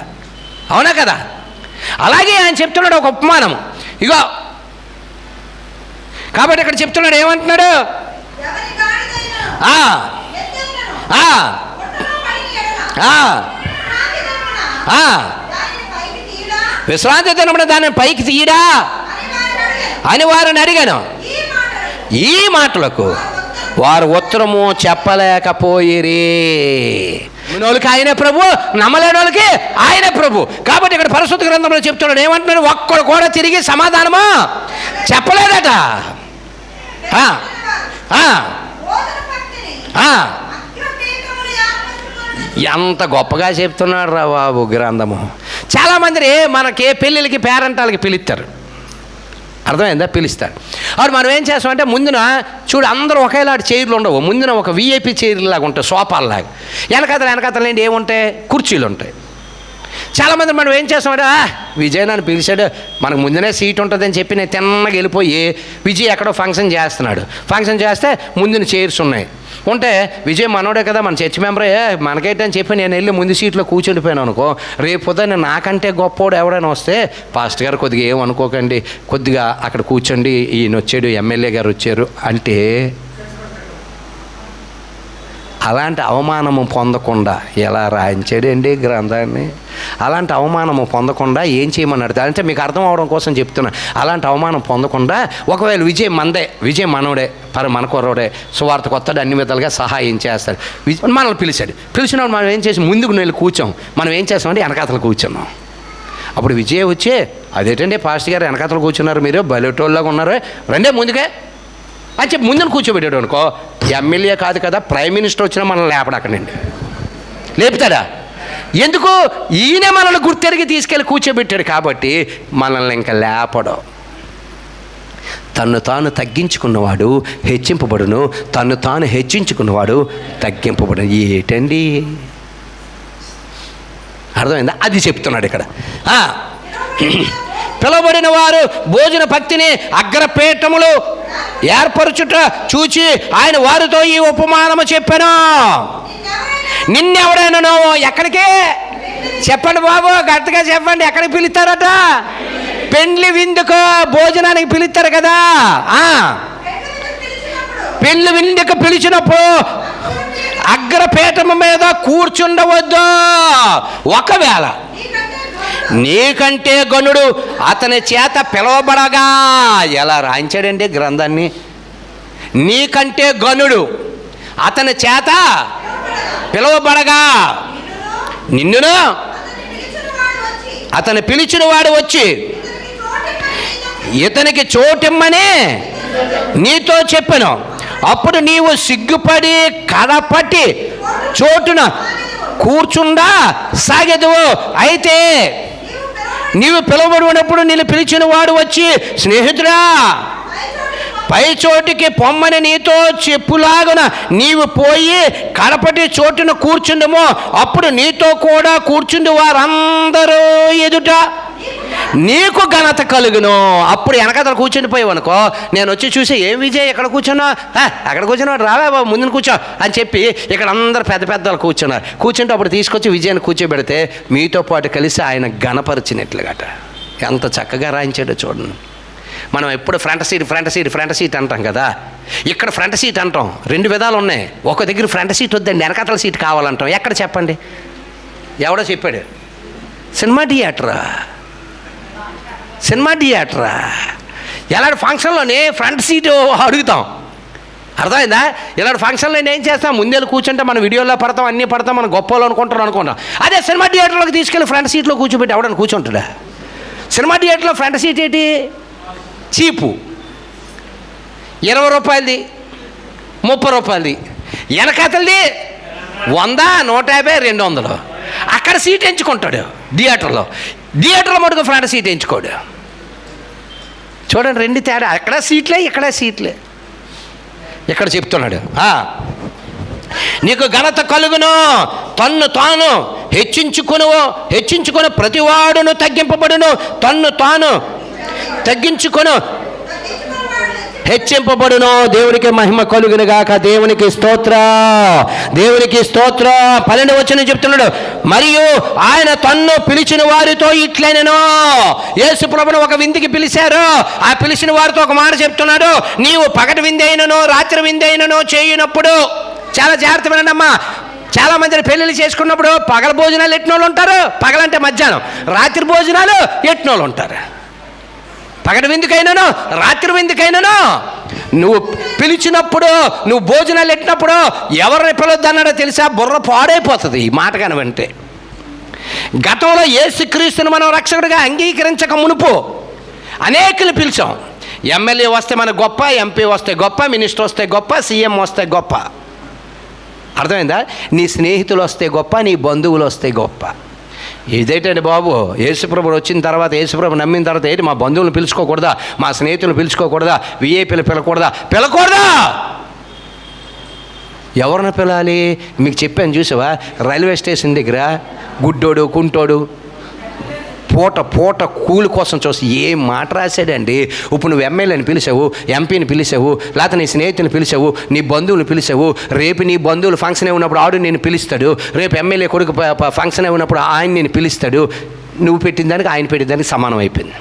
అవునా కదా? అలాగే ఆయన చెప్తున్నాడు ఒక ఉపమానము. ఇగో కాబట్టి ఇక్కడ చెప్తున్నాడు, ఏమంటున్నాడు? విశ్రాంతి దినమున దాన్ని పైకి తీయడా అని వారిని అడిగాను. ఈ మాటలకు వారు ఉత్తరము చెప్పలేకపోయిరి. నమ్మేవాళ్ళకి ఆయనే ప్రభు, నమ్మలేని వాళ్ళకి ఆయనే ప్రభు. కాబట్టి ఇక్కడ పరిశుద్ధ గ్రంథంలో చెప్తున్నాడు, ఏమంటున్నాడు? ఒక్కడు కూడా తిరిగి సమాధానము చెప్పలేదట. ఎంత గొప్పగా చెప్తున్నాడు రా బాబు గ్రంథము. చాలామంది మనకి పెళ్ళిళ్ళకి పేరెంటాలకి పిలుస్తారు, అర్థమైందా? పిలుస్తారు. అప్పుడు మనం ఏం చేస్తామంటే ముందున చూడు అందరూ ఒకేలాంటి చైర్లు ఉండవు, ముందున ఒక విఐపి చైర్లాగా ఉంటాయి, సోఫాల్లాగా. వెనకాతలేంటి ఏముంటాయి? కుర్చీలు ఉంటాయి. చాలామంది మనం ఏం చేస్తామంటే విజయ్ నన్ను పిలిచాడు, మనకు ముందునే సీట్ ఉంటుందని చెప్పి నేను తిన్నగా వెళ్ళిపోయి విజయ్ ఎక్కడో ఫంక్షన్ చేస్తున్నాడు. ఫంక్షన్ చేస్తే ముందున చైర్స్ ఉన్నాయి, ఉంటే విజయ్ మనోడే కదా, మన చర్చ్ మెంబరే, మనకేంటని చెప్పి నేను వెళ్ళి ముందు సీట్లో కూర్చుండిపోయాను అనుకో, రేపు పొద్దున్న నాకంటే గొప్పోడు ఎవడైనా వస్తే, పాస్టర్ గారు కొద్దిగా ఏమనుకోకండి, కొద్దిగా అక్కడ కూర్చోండి, ఈయన వచ్చాడు, ఎమ్మెల్యే గారు వచ్చారు అంటే, అలాంటి అవమానము పొందకుండా ఎలా రాయించాడండి గ్రంథాన్ని? అలాంటి అవమానము పొందకుండా ఏం చేయమన్నాడు అంటే మీకు అర్థం అవడం కోసం చెప్తున్నా. అలాంటి అవమానం పొందకుండా ఒకవేళ విజయ్ మనోడే, మన కుర్రోడే, సువార్త కొత్తడు, అన్ని విధాలుగా సహాయం చేస్తాడు. మనల్ని పిలిచినప్పుడు మనం ఏం చేసి ముందుకు వెళ్ళి కూర్చోం. మనం ఏం చేస్తామంటే వెనకాతలు కూర్చున్నాం. అప్పుడు విజయ్ వచ్చి, అదేంటండి పాస్టర్ గారు వెనకాతలు కూర్చున్నారు, మీరు బలెటోళ్ళగా ఉన్నారు, రండే ముందుకే అని చెప్పి ముందుని కూర్చోబెట్టాడు అనుకో, ఎమ్మెల్యే కాదు కదా, ప్రైమ్ మినిస్టర్ వచ్చినా మనల్ని లేపడు అక్కడండి. లేపుతాడా? ఎందుకు? ఈయనే మనల్ని గుర్తెరిగి తీసుకెళ్ళి కూర్చోబెట్టాడు కాబట్టి మనల్ని ఇంకా లేపడం. తన్ను తాను తగ్గించుకున్నవాడు హెచ్చింపబడును, తన్ను తాను హెచ్చించుకున్నవాడు తగ్గింపబడును. ఏటండి అర్థమైందా? అది చెప్తున్నాడు ఇక్కడ. పిలువబడిన వారు భోజన భక్తిని అగ్రపీఠములు ఏర్పరచుట చూచి ఆయన వారితో ఈ ఉపమానము చెప్పాను. నిన్నెవడైనా ఎక్కడికి చెప్పండి బాబు, గట్టిగా చెప్పండి, ఎక్కడికి పిలుస్తారట? పెండ్లి విందుకు, భోజనానికి పిలుస్తారు కదా. పెండ్లి విందుకు పిలిచినప్పుడు అగ్రపీఠము మీద కూర్చుండవద్దు. ఒకవేళ నీకంటే గనుడు అతని చేత పిలవబడగా, ఎలా రాయించాడండి గ్రంథాన్ని? నీకంటే గనుడు అతని చేత పిలవబడగా, నిన్నును అతను పిలిచిన వాడు వచ్చి ఇతనికి చోటిమ్మని నీతో చెప్పాను. అప్పుడు నీవు సిగ్గుపడి కడపట్టి చోటున కూర్చుండా సాగెదువు. అయితే నీవు పిలువబడినప్పుడు నిన్ను పిలిచిన వాడు వచ్చి, స్నేహితుడా పై చోటికి పొమ్మని నీతో చెప్పులాగున నీవు పోయి కడపటి చోటున కూర్చుండము. అప్పుడు నీతో కూడా కూర్చుండి వారందరూ ఎదుట నీకు ఘనత కలుగును. అప్పుడు వెనకతలు కూర్చుండిపోయావు అనుకో, నేను వచ్చి చూసి, ఏం విజయ్ ఎక్కడ కూర్చున్నా, అక్కడ కూర్చున్నాడు, రావే బాబు ముందుని కూర్చో అని చెప్పి ఇక్కడ అందరు పెద్దలు కూర్చున్నారు. కూర్చుంటే అప్పుడు తీసుకొచ్చి విజయాన్ని కూర్చోబెడితే మీతో పాటు కలిసి ఆయన ఘనపరిచినట్లుగట. ఎంత చక్కగా రాయించాడో చూడండి. మనం ఎప్పుడు ఫ్రంట్ సీట్ అంటాం కదా, ఇక్కడ ఫ్రంట్ సీట్ అంటాం. రెండు విధాలు ఉన్నాయి. ఒక దగ్గర ఫ్రంట్ సీట్ వద్దండి, వెనకాతల సీట్ కావాలంటాం. ఎక్కడ చెప్పండి? ఎవడో చెప్పాడు, సినిమా థియేటరా ఇలాంటి ఫంక్షన్లోనే ఫ్రంట్ సీటు అడుగుతాం. అర్థమైందా? ఇలాంటి ఫంక్షన్లో ఏం చేస్తాం? ముందేళ్ళు కూర్చుంటే మనం వీడియోలో పడతాం, అన్నీ పడతాం, మనం గొప్పలు అనుకుంటాం. అదే సినిమా థియేటర్లోకి తీసుకెళ్ళి ఫ్రంట్ సీట్లో కూర్చోబెట్టి ఎవడని కూర్చుంటాడా? సినిమా థియేటర్లో ఫ్రంట్ సీట్ ఏంటి? చీపు, 20 రూపాయలది, 30 రూపాయలది. వెనకాతలది 100, 150, 200. అక్కడ సీట్ ఎంచుకుంటాడు. థియేటర్లో మటుకు ఫ్రంట్ సీట్ ఎంచుకోడు. చూడండి రెండు తేడా. అక్కడ సీట్లే, ఇక్కడ సీట్లే. ఇక్కడ చెప్తున్నాడు, నీకు ఘనత కలుగును. తన్ను తాను హెచ్చించుకొని ప్రతివాడును తగ్గింపబడును. తన్ను తాను తగ్గించుకొను హెచ్చింపబడును. దేవునికి మహిమ కలుగును గాక. దేవునికి స్తోత్రం, దేవునికి స్తోత్రం. 12వ వచనం చెప్తున్నాడు, మరియు ఆయన తన్ను పిలిచిన వారితో ఇట్లనెను. యేసు ప్రభువును ఒక విందుకి పిలిచారు. ఆ పిలిచిన వారితో ఒక మాట చెప్తున్నాడు, నీవు పగటి విందు అయినను రాత్రి విందు అయినను చేయునప్పుడు, చాలా జాగ్రత్త వినండమ్మా. చాలా మందిని పెళ్ళిళ్ళు చేసుకున్నప్పుడు పగల భోజనాలు ఎట్టినోళ్ళు ఉంటారు, పగలంటే మధ్యాహ్నం. రాత్రి భోజనాలు ఎట్టినోళ్ళు ఉంటారు. పగటి విందుకైనాను రాత్రి విందుకైనాను నువ్వు పిలిచినప్పుడు, నువ్వు భోజనాలు ఎట్టినప్పుడు ఎవరిని పిలవద్దన్నాడో తెలుసా? బుర్ర పాడైపోతుంది ఈ మాట కనువంటే. గతంలో యేసుక్రీస్తుని మనం రక్షకుడిగా అంగీకరించక మునుపు అనేకులు పిలిచాం. ఎమ్మెల్యే వస్తే మన గొప్ప, ఎంపీ వస్తే గొప్ప, మినిస్టర్ వస్తే గొప్ప, సీఎం వస్తే గొప్ప. అర్థమైందా? నీ స్నేహితులు వస్తే గొప్ప, నీ బంధువులు వస్తే గొప్ప. ఇదేంటండి బాబు, యేసుప్రభు వచ్చిన తర్వాత, యేసుప్రభు నమ్మిన తర్వాత ఏంటి, మా బంధువులను పిలుచుకోకూడదా, మా స్నేహితులను పిలుచుకోకూడదా, విఐపీలు పిలకూడదా? ఎవరిని పిలాలి? మీకు చెప్పాను చూసావా, రైల్వే స్టేషన్ దగ్గర గుడ్డోడు కుంటోడు పూట కూలి కోసం చూసి ఏం మాట రాశాడండి. ఇప్పుడు నువ్వు ఎమ్మెల్యేని పిలిచావు, ఎంపీని పిలిచావు, లేకపోతే నీ స్నేహితుని పిలిచావు, నీ బంధువులు పిలిచావు. రేపు నీ బంధువులు ఫంక్షన్ ఉన్నప్పుడు ఆడు నేను పిలుస్తాడు. రేపు ఎమ్మెల్యే కొడుకు ఫంక్షన్ ఉన్నప్పుడు ఆయన నేను పిలుస్తాడు. నువ్వు పెట్టిన దానికి ఆయన పెట్టిన దానికి సమానం అయిపోయింది.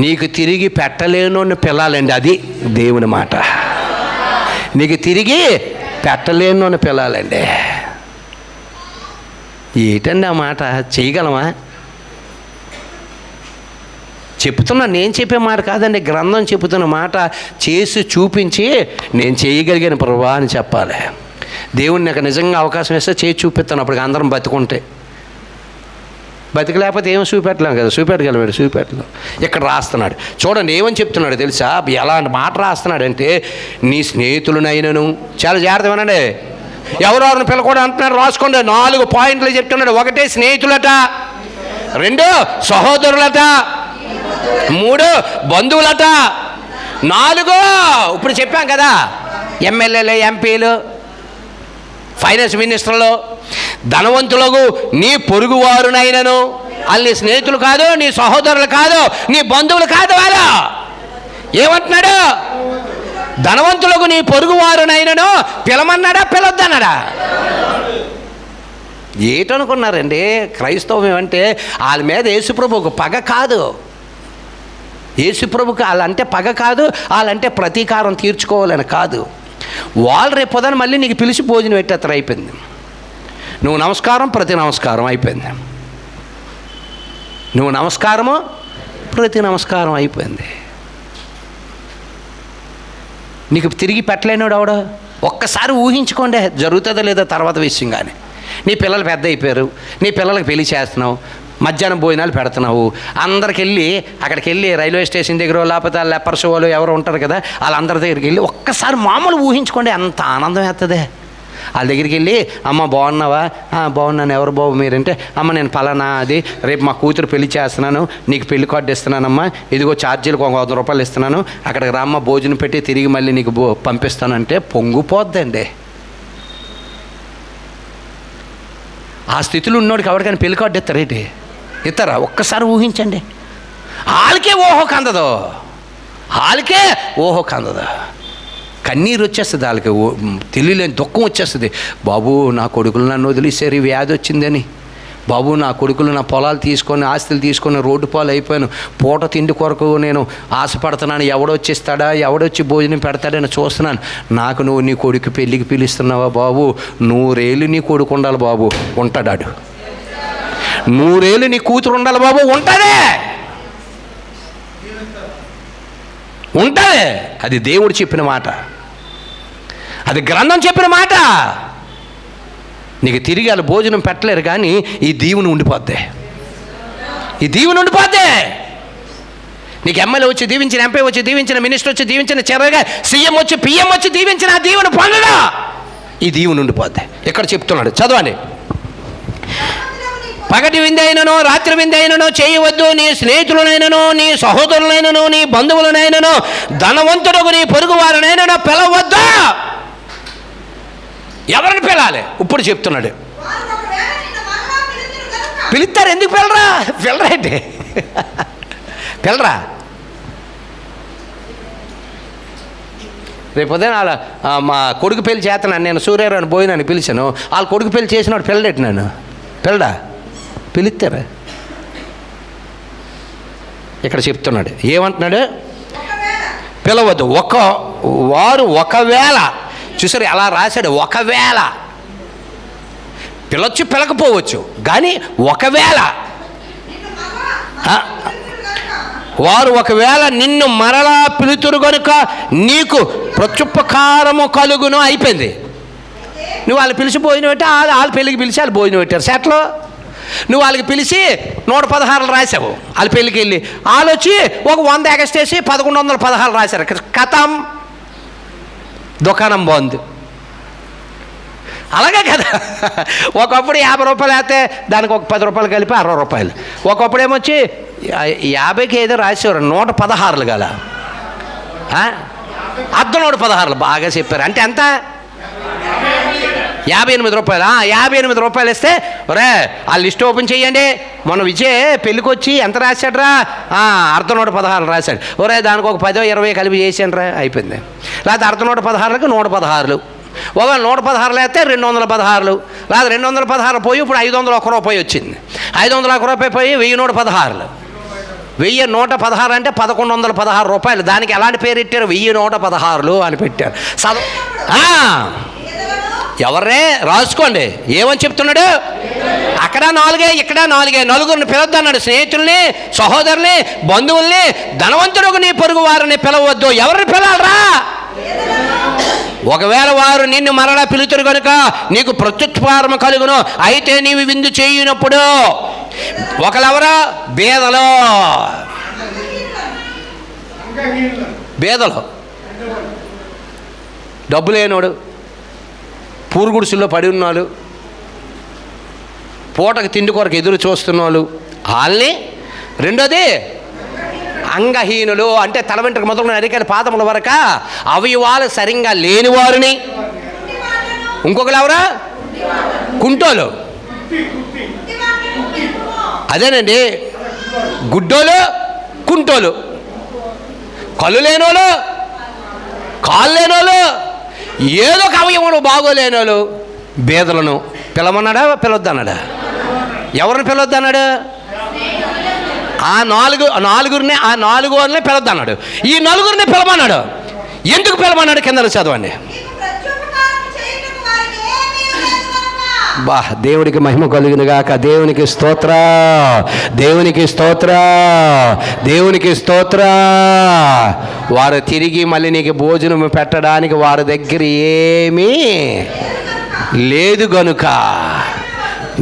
నీకు తిరిగి పెట్టలేనోని పిల్లాలండి, అది దేవుని మాట. నీకు తిరిగి పెట్టలేనోని పిల్లాలండి. ఏంటండి ఆ మాట? చేయగలమా? చెప్తున్నా, నేను చెప్పే మాట కాదండి, గ్రంథం చెబుతున్న మాట. చేసి చూపించి నేను చేయగలిగాను ప్రభువా అని చెప్పాలి. దేవుడిని నాకు నిజంగా అవకాశం ఇస్తే చేసి చూపిస్తాను. అప్పటికి అందరం బతుకుంటే, బతికలేకపోతే ఏమో చూపెట్టలేము కదా. చూపెట్టలేం. ఇక్కడ రాస్తున్నాడు చూడండి, ఏమని చెప్తున్నాడు తెలుసా? ఎలాంటి మాట రాస్తున్నాడు అంటే, నీ స్నేహితులనైనను, చాలా జాగ్రత్త వినండి, ఎవరెవరిని పిలకూడదు అంటున్నాడు, రాసుకోండి. 4 పాయింట్లు చెప్తున్నాడు. 1 స్నేహితులట, 2 సహోదరులట, 3 బంధువులట, 4 ఇప్పుడు చెప్పాం కదా, ఎమ్మెల్యేలు, ఎంపీలు, ఫైనాన్స్ మినిస్టర్లు, ధనవంతులకు నీ పొరుగువారునైనను. వాళ్ళు నీ స్నేహితులు కాదు, నీ సహోదరులు కాదు, నీ బంధువులు కాదు. వాళ్ళు ఏమంటున్నాడు? ధనవంతులకు నీ పొరుగువారునైనను పిలమన్నాడా, పిలవద్దన్నాడా? ఏటనుకున్నారండి క్రైస్తవం ఏమంటే? వాళ్ళ మీద యేసుప్రభు ఒక పగ కాదు. యేసుప్రభుకి వాళ్ళంటే పగ కాదు, వాళ్ళంటే ప్రతీకారం తీర్చుకోవాలని కాదు. వాళ్ళు రేపు పొద్దున మళ్ళీ నీకు పిలిచి భోజనం పెట్టేస్తారు. అయిపోయింది. నువ్వు నమస్కారం, ప్రతి నమస్కారం అయిపోయింది. నువ్వు నమస్కారము, ప్రతి నమస్కారం అయిపోయింది. నీకు తిరిగి పెట్టలేనాడు ఆవిడ. ఒక్కసారి ఊహించుకోండి, జరుగుతుందో లేదో తర్వాత విషయం. కానీ నీ పిల్లలు పెద్ద అయిపోయారు, నీ పిల్లలకి పెళ్లి చేస్తున్నావు, మధ్యాహ్నం భోజనాలు పెడుతున్నావు. అక్కడికి వెళ్ళి రైల్వే స్టేషన్ దగ్గర లేకపోతే లెపర్స్ వాళ్ళు ఎవరు ఉంటారు కదా, వాళ్ళందరి దగ్గరికి వెళ్ళి ఒక్కసారి మామూలు ఊహించుకోండి, అంత ఆనందం వేస్తుంది. వాళ్ళ దగ్గరికి వెళ్ళి, అమ్మ బాగున్నావా? బాగున్నాను. ఎవరు బాబు మీరంటే, అమ్మ నేను పలానా, అది రేపు మా కూతురు పెళ్లి చేస్తున్నాను, నీకు పెళ్లి కార్డు ఇస్తున్నానమ్మా, ఇదిగో ఛార్జీలకు 100 రూపాయలు ఇస్తున్నాను, అక్కడికి రామ్మ భోజనం పెట్టి తిరిగి మళ్ళీ నీకు పంపిస్తానంటే పొంగిపోద్దండి. ఆ స్థితిలో ఉన్నోడికి ఎవరికైనా పెళ్లి కార్డు ఇస్తారేంటి? ఇస్తారా? ఒక్కసారి ఊహించండి. వాళ్ళకే ఓహో కందదు. కన్నీరు వచ్చేస్తుంది వాళ్ళకి, తెలియలేని దుఃఖం వచ్చేస్తుంది. బాబు నా కొడుకులు నన్ను వదిలేసారు, వ్యాధి వచ్చిందని. బాబు నా కొడుకులు నా పొలాలు తీసుకొని, ఆస్తులు తీసుకొని రోడ్డు పాలు అయిపోయాను. పూట తిండి కొరకు నేను ఆశపడుతున్నాను. ఎవడొచ్చిస్తాడా, ఎవడొచ్చి భోజనం పెడతాడని చూస్తున్నాను. నాకు నువ్వు నీ కొడుకు పెళ్ళికి పిలుస్తున్నావా బాబు? 100 ఏళ్ళు నీ కొడుకు ఉండాలి బాబు, ఉంటాడాడు. 100 ఏళ్ళు నీ కూతురు ఉండాలి బాబు, ఉంటుంది. అది దేవుడు చెప్పిన మాట, అది గ్రంథం చెప్పిన మాట. నీకు తిరిగి వాళ్ళు భోజనం పెట్టలేరు, కానీ ఈ దీవుని ఉండిపోద్ది. నీకు ఎమ్మెల్యే వచ్చి దీవించిన, ఎంపీ వచ్చి దీవించిన, మినిస్టర్ వచ్చి దీవించిన, చివరిగా సీఎం వచ్చి, పిఎం వచ్చి దీవించిన ఆ దీవుని పొందడా, ఈ దీవుని ఉండిపోద్ది. ఇక్కడ చెప్తున్నాడు, చదవండి. పగటి విందైనను రాత్రి విందైనను చేయవద్దు. నీ స్నేహితులనైనను, నీ సహోదరులైనను, నీ బంధువులనైనను, ధనవంతుడుకు నీ పొరుగు వారినైనను పిలవద్దు. ఎవరిని పిలాలి? ఇప్పుడు చెప్తున్నాడు. పిలుస్తారు. ఎందుకు పిల్లరా? పిల్లరా అంటే పిల్లరా. రేపు ఉదయం వాళ్ళ మా కొడుకు పెళ్లి చేస్తున్నాను నేను, సూర్యరావు పోయినాను పిలిచాను. వాళ్ళ కొడుకు పెళ్లి చేసినాడు పిల్లడెట్టు నన్ను పిల్లడా పిలుస్తారా? ఇక్కడ చెప్తున్నాడు ఏమంటున్నాడు? పిలవద్దు. వారు ఒకవేళ, చూసారు ఎలా రాశాడు? ఒకవేళ పిలవచ్చు పిలకపోవచ్చు, కానీ ఒకవేళ వారు ఒకవేళ నిన్ను మరలా పిలుతురు కనుక నీకు ప్రత్యుపకారము కలుగును. అయిపోయింది. నువ్వు వాళ్ళు పిలిచి భోజనం పెట్టి వాళ్ళ పెళ్ళికి పిలిచి వాళ్ళు భోజనం పెట్టారు సెట్లో. నువ్వు వాళ్ళకి పిలిచి 116 రాసావు. వాళ్ళ పెళ్ళికి వెళ్ళి వాళ్ళు వచ్చి ఒక 100 ఎగస్టేసి 1116 రాశారు. కథం దుకాణం బాగుంది. అలాగే కదా. ఒకప్పుడు 50 రూపాయలు వేస్తే దానికి ఒక 10 రూపాయలు కలిపి 60 రూపాయలు. ఒకప్పుడు ఏమొచ్చి 50కి ఏదో రాసేవారు 116 గల అర్ధం 116. బాగా చెప్పారు. అంటే ఎంత? 58 రూపాయలు. 58 రూపాయలు ఇస్తే ఒరే ఆ లిస్ట్ ఓపెన్ చేయండి. మొన్న విజయ్ పెళ్ళికి వచ్చి ఎంత రాశాడ్రా? అర్ధం 116 రాశాడు. ఒరే దానికి ఒక 10 20 కలిపి చేసాను రా. అయిపోయింది. లేకపోతే అర్ధం 116కి 116. ఒక 116 వేస్తే 216. లేదా 216 పోయి ఇప్పుడు 501 రూపాయి వచ్చింది. 501 రూపాయి పోయి 1116. 1116 అంటే 1116 రూపాయలు. దానికి ఎలాంటి పేరు పెట్టారు? 1116 అని పెట్టారు. ఎవర్రే రాసుకోండి. ఏమని చెప్తున్నాడు? అక్కడ 4 ఇక్కడ 4. నలుగురిని పిలవద్దు అన్నాడు. స్నేహితుల్ని, సహోదరుల్ని, బంధువుల్ని, ధనవంతుడు నీ పొరుగు వారిని పిలవద్దు. ఎవరిని పిలవాలరా? ఒకవేళ వారు నిన్ను మరలా పిలుతురు కనుక నీకు ప్రత్యుపకారము కలుగును. అయితే నీవు విందు చేయనప్పుడు ఒకరెవరో బేదలో డబ్బు లేనోడు, పూరుగుడుసుల్లో పడి ఉన్నాడు, పూటకు తిండి కొరకు ఎదురు చూస్తున్నోళ్ళు వాళ్ళని. రెండోది అంగహీనులు, అంటే తల వెంట్రుక మొదలుకొని అరికాల పాదముల వరక అవయవాలు సరిగ్గా లేని వారిని. ఇంకొకరు ఎవరా? కుంటోలు. అదేనండి, గుడ్డోలు, కుంటోలు. కళ్ళు లేనోళ్ళు, కాళ్ళు లేనోళ్ళు, ఏదో ఒక అవయవములు బాగోలేనోళ్ళు, బేదలను పిలవన్నాడా? పిలవద్దన్నాడా? ఎవరిని పిలవద్దన్నాడు? ఆ నలుగురిని పిలవద్దన్నాడు. ఈ నలుగురిని పిలవన్నాడు. ఎందుకు పిలవన్నాడు? కింద చదవండి. బా దేవుడికి మహిమ కలుగును గాక. దేవునికి స్తోత్ర, దేవునికి స్తోత్ర, దేవునికి స్తోత్ర. వారు తిరిగి మళ్ళీ నీకు భోజనం పెట్టడానికి వారి దగ్గర ఏమీ లేదు గనుక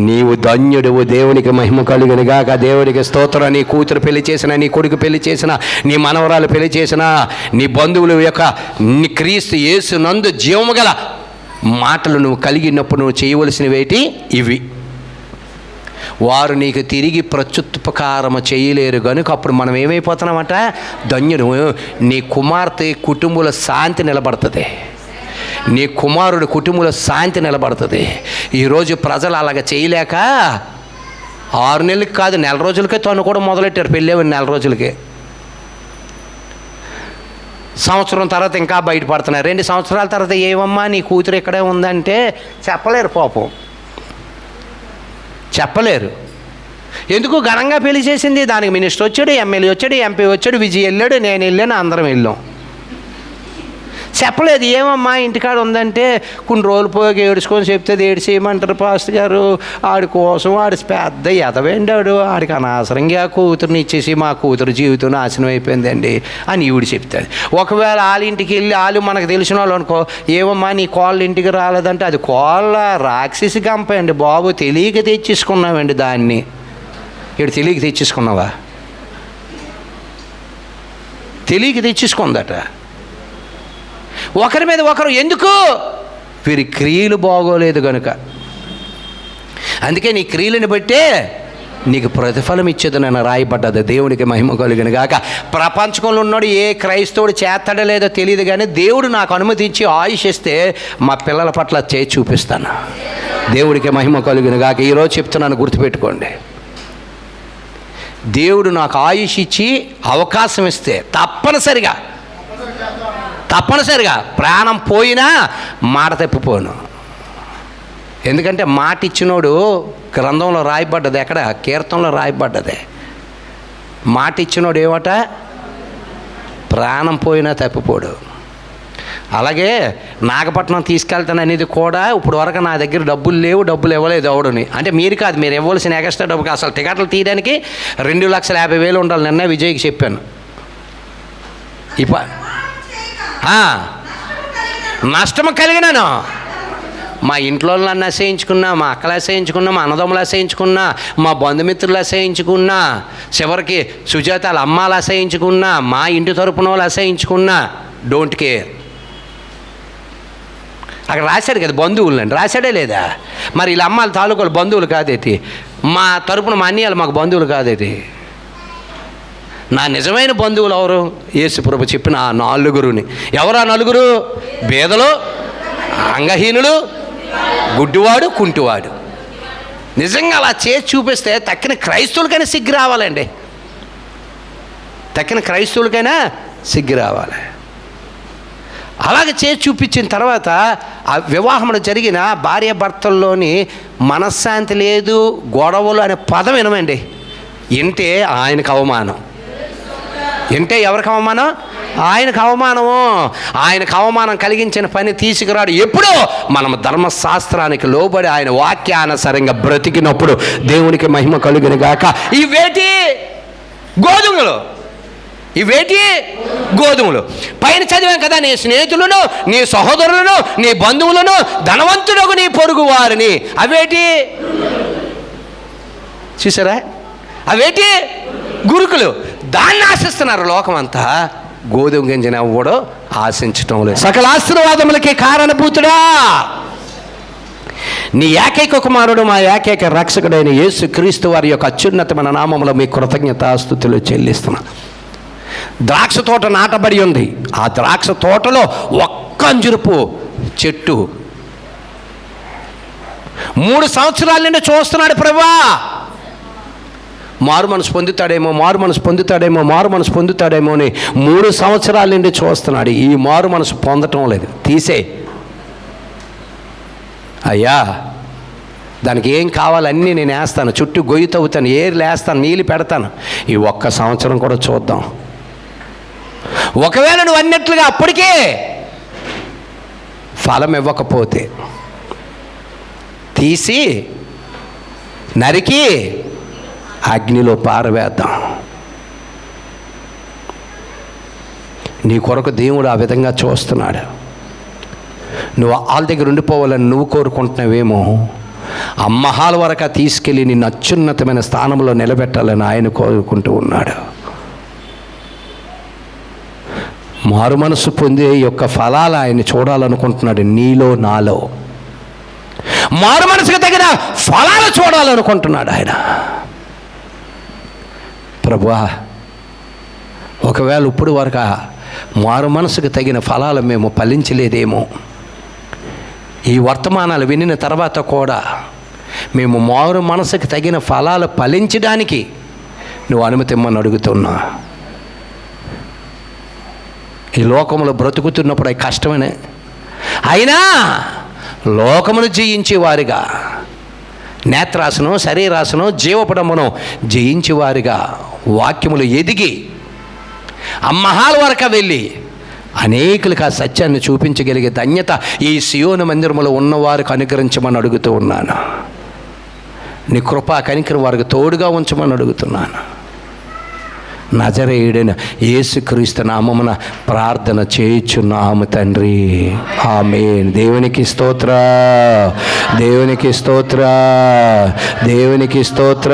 నీవు ధన్యుడువు. దేవునికి మహిమ కలుగును గాక. దేవునికి స్తోత్రం. నీ కూతురు పెళ్లి చేసిన, నీ కొడుకు పెళ్లి చేసిన, నీ మనవరాలు పెళ్లి చేసిన, నీ బంధువుల యొక్క నీ క్రీస్తు యేసు నందు జీవము గల మాటలు నువ్వు కలిగినప్పుడు నువ్వు చేయవలసినవేటి ఇవి. వారు నీకు తిరిగి ప్రత్యుపకారము చేయలేరు కనుక అప్పుడు మనం ఏమైపోతున్నామంట? ధన్యుడు. నీ కుమార్తె కుటుంబంలో శాంతి నిలబడుతుంది. నీ కుమారుడు కుటుంబంలో శాంతి నిలబడుతుంది. ఈరోజు ప్రజలు అలాగ చేయలేక 6 నెలలకి కాదు 4 రోజులకే తన్నుకోవడం మొదలెట్టారు. పెళ్ళేవి 4 రోజులకే. సంవత్సరం తర్వాత ఇంకా బయటపడుతున్నారు. 2 సంవత్సరాల తర్వాత ఏమమ్మా నీ కూతురు ఇక్కడే ఉందంటే చెప్పలేరు. పాపం చెప్పలేరు. ఎందుకు? ఘనంగా పెళ్లి చేసింది. దానికి మినిస్టర్ వచ్చాడు, ఎమ్మెల్యే వచ్చాడు, ఎంపీ వచ్చాడు, విజయ్ వెళ్ళాడు, నేను వెళ్ళాను, అందరం వెళ్ళాం. చెప్పలేదు. ఏమమ్మా ఇంటికాడ ఉందంటే కొన్ని రోజులు పోయి ఏడుచుకొని చెప్తే ఏడిచేయమంటారు పాస్టర్ గారు. ఆడి కోసం ఆడి పెద్ద ఎదవేండాడు, ఆడికి అనవసరంగా కూతురుని ఇచ్చేసి మా కూతురు జీవితం నాశనం అయిపోయిందండి అని ఈవిడ చెప్తుంది. ఒకవేళ వాళ్ళ ఇంటికి వెళ్ళి వాళ్ళు మనకు తెలిసిన వాళ్ళు అనుకో, ఏమమ్మా నీ కోళ్ళ ఇంటికి రాలేదంటే అది కోళ్ళ రాక్షసి గంపండి బాబు, తెలియక తెచ్చేసుకున్నామండి దాన్ని. ఇక్కడ తెలియక తెచ్చేసుకున్నావా? తెలియక తెచ్చేసుకుందట. ఒకరి మీద ఒకరు. ఎందుకు? వీరి క్రియలు బాగోలేదు కనుక. అందుకే నీ క్రియలను బట్టే నీకు ప్రతిఫలం ఇచ్చేదని రాయబడ్డది. దేవునికి మహిమ కలుగును గాక. ప్రపంచంలో ఉన్నాడు ఏ క్రైస్తవుడు చేస్తాడో లేదో తెలియదు, కానీ దేవుడు నాకు అనుమతి ఇచ్చి ఆయుష్ ఇస్తే మా పిల్లల పట్ల చేసి చూపిస్తాను. దేవుడికి మహిమ కలుగును గాక. ఈరోజు చెప్తున్నాను, గుర్తుపెట్టుకోండి. దేవుడు నాకు ఆయుష్ ఇచ్చి అవకాశం ఇస్తే తప్పనిసరిగా ప్రాణం పోయినా మాట తప్పిపోను. ఎందుకంటే మాట ఇచ్చినోడు గ్రంథంలో రాయబడ్డది, ఎక్కడ కీర్తనలో రాయబడ్డది. మాట ఇచ్చినోడు ఏమట? ప్రాణం పోయినా తప్పిపోడు. అలాగే నాగపట్నం తీసుకెళ్తాను అనేది కూడా ఇప్పుడు వరకు నా దగ్గర డబ్బులు లేవు, డబ్బులు ఇవ్వలేదు ఎవడుని. అంటే మీరు కాదు, మీరు ఇవ్వాల్సిన ఎక్స్ట్రా డబ్బుకి అసలు టికెట్లు తీయడానికి 2,50,000 ఉండాలి. నిన్న విజయ్కి చెప్పాను. నష్టం కలిగినాను. మా ఇంట్లో నన్ను అసహించుకున్నా, మా అక్కలు అసహించుకున్నా, మా అన్నదమ్ములు అసహించుకున్నా, మా బంధుమిత్రులు అసహించుకున్నా, చివరికి సుజాతల అమ్మాలు అసహించుకున్నా, మా ఇంటి తరపున వాళ్ళు అసహించుకున్నా, డోంట్ కేర్. అక్కడ రాశాడు కదా బంధువులని, రాశాడే లేదా? మరి వీళ్ళ అమ్మాల తాలూకాలు బంధువులు కాదేటి? మా తరపున మా అన్నయ్యలు మాకు బంధువులు కాదేటి? నా నిజమైన బంధువులు ఎవరు? యేసుప్రభు చెప్పిన ఆ 4 ఎవరు? ఆ 4 బేదలు, అంగహీనులు, గుడ్డివాడు, కుంటివాడు. నిజంగా అలా చేసి చూపిస్తే తక్కిన క్రైస్తవులకైనా సిగ్గు రావాలండి. తక్కిన క్రైస్తవులకైనా సిగ్గు రావాలి. అలాగే చేసి చూపించిన తర్వాత ఆ వివాహంలో జరిగిన భార్యాభర్తల్లోని మనశ్శాంతి లేదు, గొడవలు అనే పదం వినమండి. వింటే ఆయనకు అవమానం. వింటే ఎవరికి అవమానం? ఆయనకు అవమానము. ఆయనకు అవమానం కలిగించిన పని తీసుకురాడు. ఎప్పుడో మనం ధర్మశాస్త్రానికి లోబడి ఆయన వాక్యానుసారంగా బ్రతికినప్పుడు దేవునికి మహిమ కలుగును గాక. ఇవేటి గోధుమలు, పైన చదివాం కదా, నీ స్నేహితులను, నీ సహోదరులను, నీ బంధువులను, ధనవంతులకు నీ పొరుగు వారిని. అవేటి చూసారా? అవేటి గురుకులు. దాన్ని ఆశిస్తున్నారు లోకమంతా. గోధుమ గింజను ఎవ్వడో ఆశించటం లేదు. సకల ఆశీర్వాదములకి కారణభూతుడా, నీ ఏకైక కుమారుడు, మా ఏకైక రక్షకుడైన యేసు క్రీస్తు వారి యొక్క అత్యున్నతమైన నామములో మీ కృతజ్ఞతాస్తుతులు చెల్లిస్తున్నాను. ద్రాక్ష తోట నాటబడి ఉంది. ఆ ద్రాక్ష తోటలో ఒక్క అంజురపు చెట్టు 3 సంవత్సరాల నుండి చూస్తున్నాడు. ప్రభువా మారు మనసు పొందుతాడేమో అని 3 సంవత్సరాల నుండి చూస్తున్నాడు. ఈ మారు మనసు పొందటం లేదు. తీసే అయ్యా, దానికి ఏం కావాలన్నీ నేను వేస్తాను, చుట్టూ గొయ్యి తవ్వుతాను, ఏర్లు వేస్తాను, నీళ్ళు పెడతాను. ఈ 1 సంవత్సరం కూడా చూద్దాం. ఒకవేళ నువ్వు అన్నట్లుగా అప్పటికే ఫలం ఇవ్వకపోతే తీసి నరికి అగ్నిలో పారవేద్దాం. నీ కొరకు దేవుడు ఆ విధంగా చూస్తున్నాడు. నువ్వు వాళ్ళ దగ్గర ఉండిపోవాలని నువ్వు కోరుకుంటున్నావేమో, అమ్మహాల వరకు తీసుకెళ్ళి నిన్ను అత్యున్నతమైన స్థానంలో నిలబెట్టాలని ఆయన కోరుకుంటూ ఉన్నాడు. మారు మనసు పొందే యొక్క ఫలాలు ఆయన చూడాలనుకుంటున్నాడు. నీలో, నాలో మారు మనసుకు తగిన ఫలాలు చూడాలనుకుంటున్నాడు ఆయన. ప్రభువా, ఒకవేళ ఇప్పుడు వరకు మారు మనసుకు తగిన ఫలాలు మేము ఫలించలేదేమో, ఈ వర్తమానాలు వినిన తర్వాత కూడా మేము మారు మనసుకు తగిన ఫలాలు ఫలించడానికి నువ్వు అనుమతి ఇమ్మని అడుగుతున్నా. ఈ లోకంలో బ్రతుకుతున్నప్పుడు అవి కష్టమనే, అయినా లోకమును జయించేవారిగా, నేత్రాసనం, శరీరాసనం, జీవపడమును జయించేవారిగా వాక్యములు ఎదిగి అమ్మహాల వరకు వెళ్ళి అనేకులకు ఆ సత్యాన్ని చూపించగలిగే ధన్యత ఈ సియోను మందిరములో ఉన్నవారికి అనుగ్రహించమని అడుగుతూ ఉన్నాను. నీ కృపా కనికరం వారికి తోడుగా ఉంచమని అడుగుతున్నాను. నజరేయుడైన యేసుక్రీస్తు నామమున ప్రార్థన చేయుచున్నాము తండ్రి. ఆమేన్. దేవునికి స్తోత్ర, దేవునికి స్తోత్ర, దేవునికి స్తోత్ర.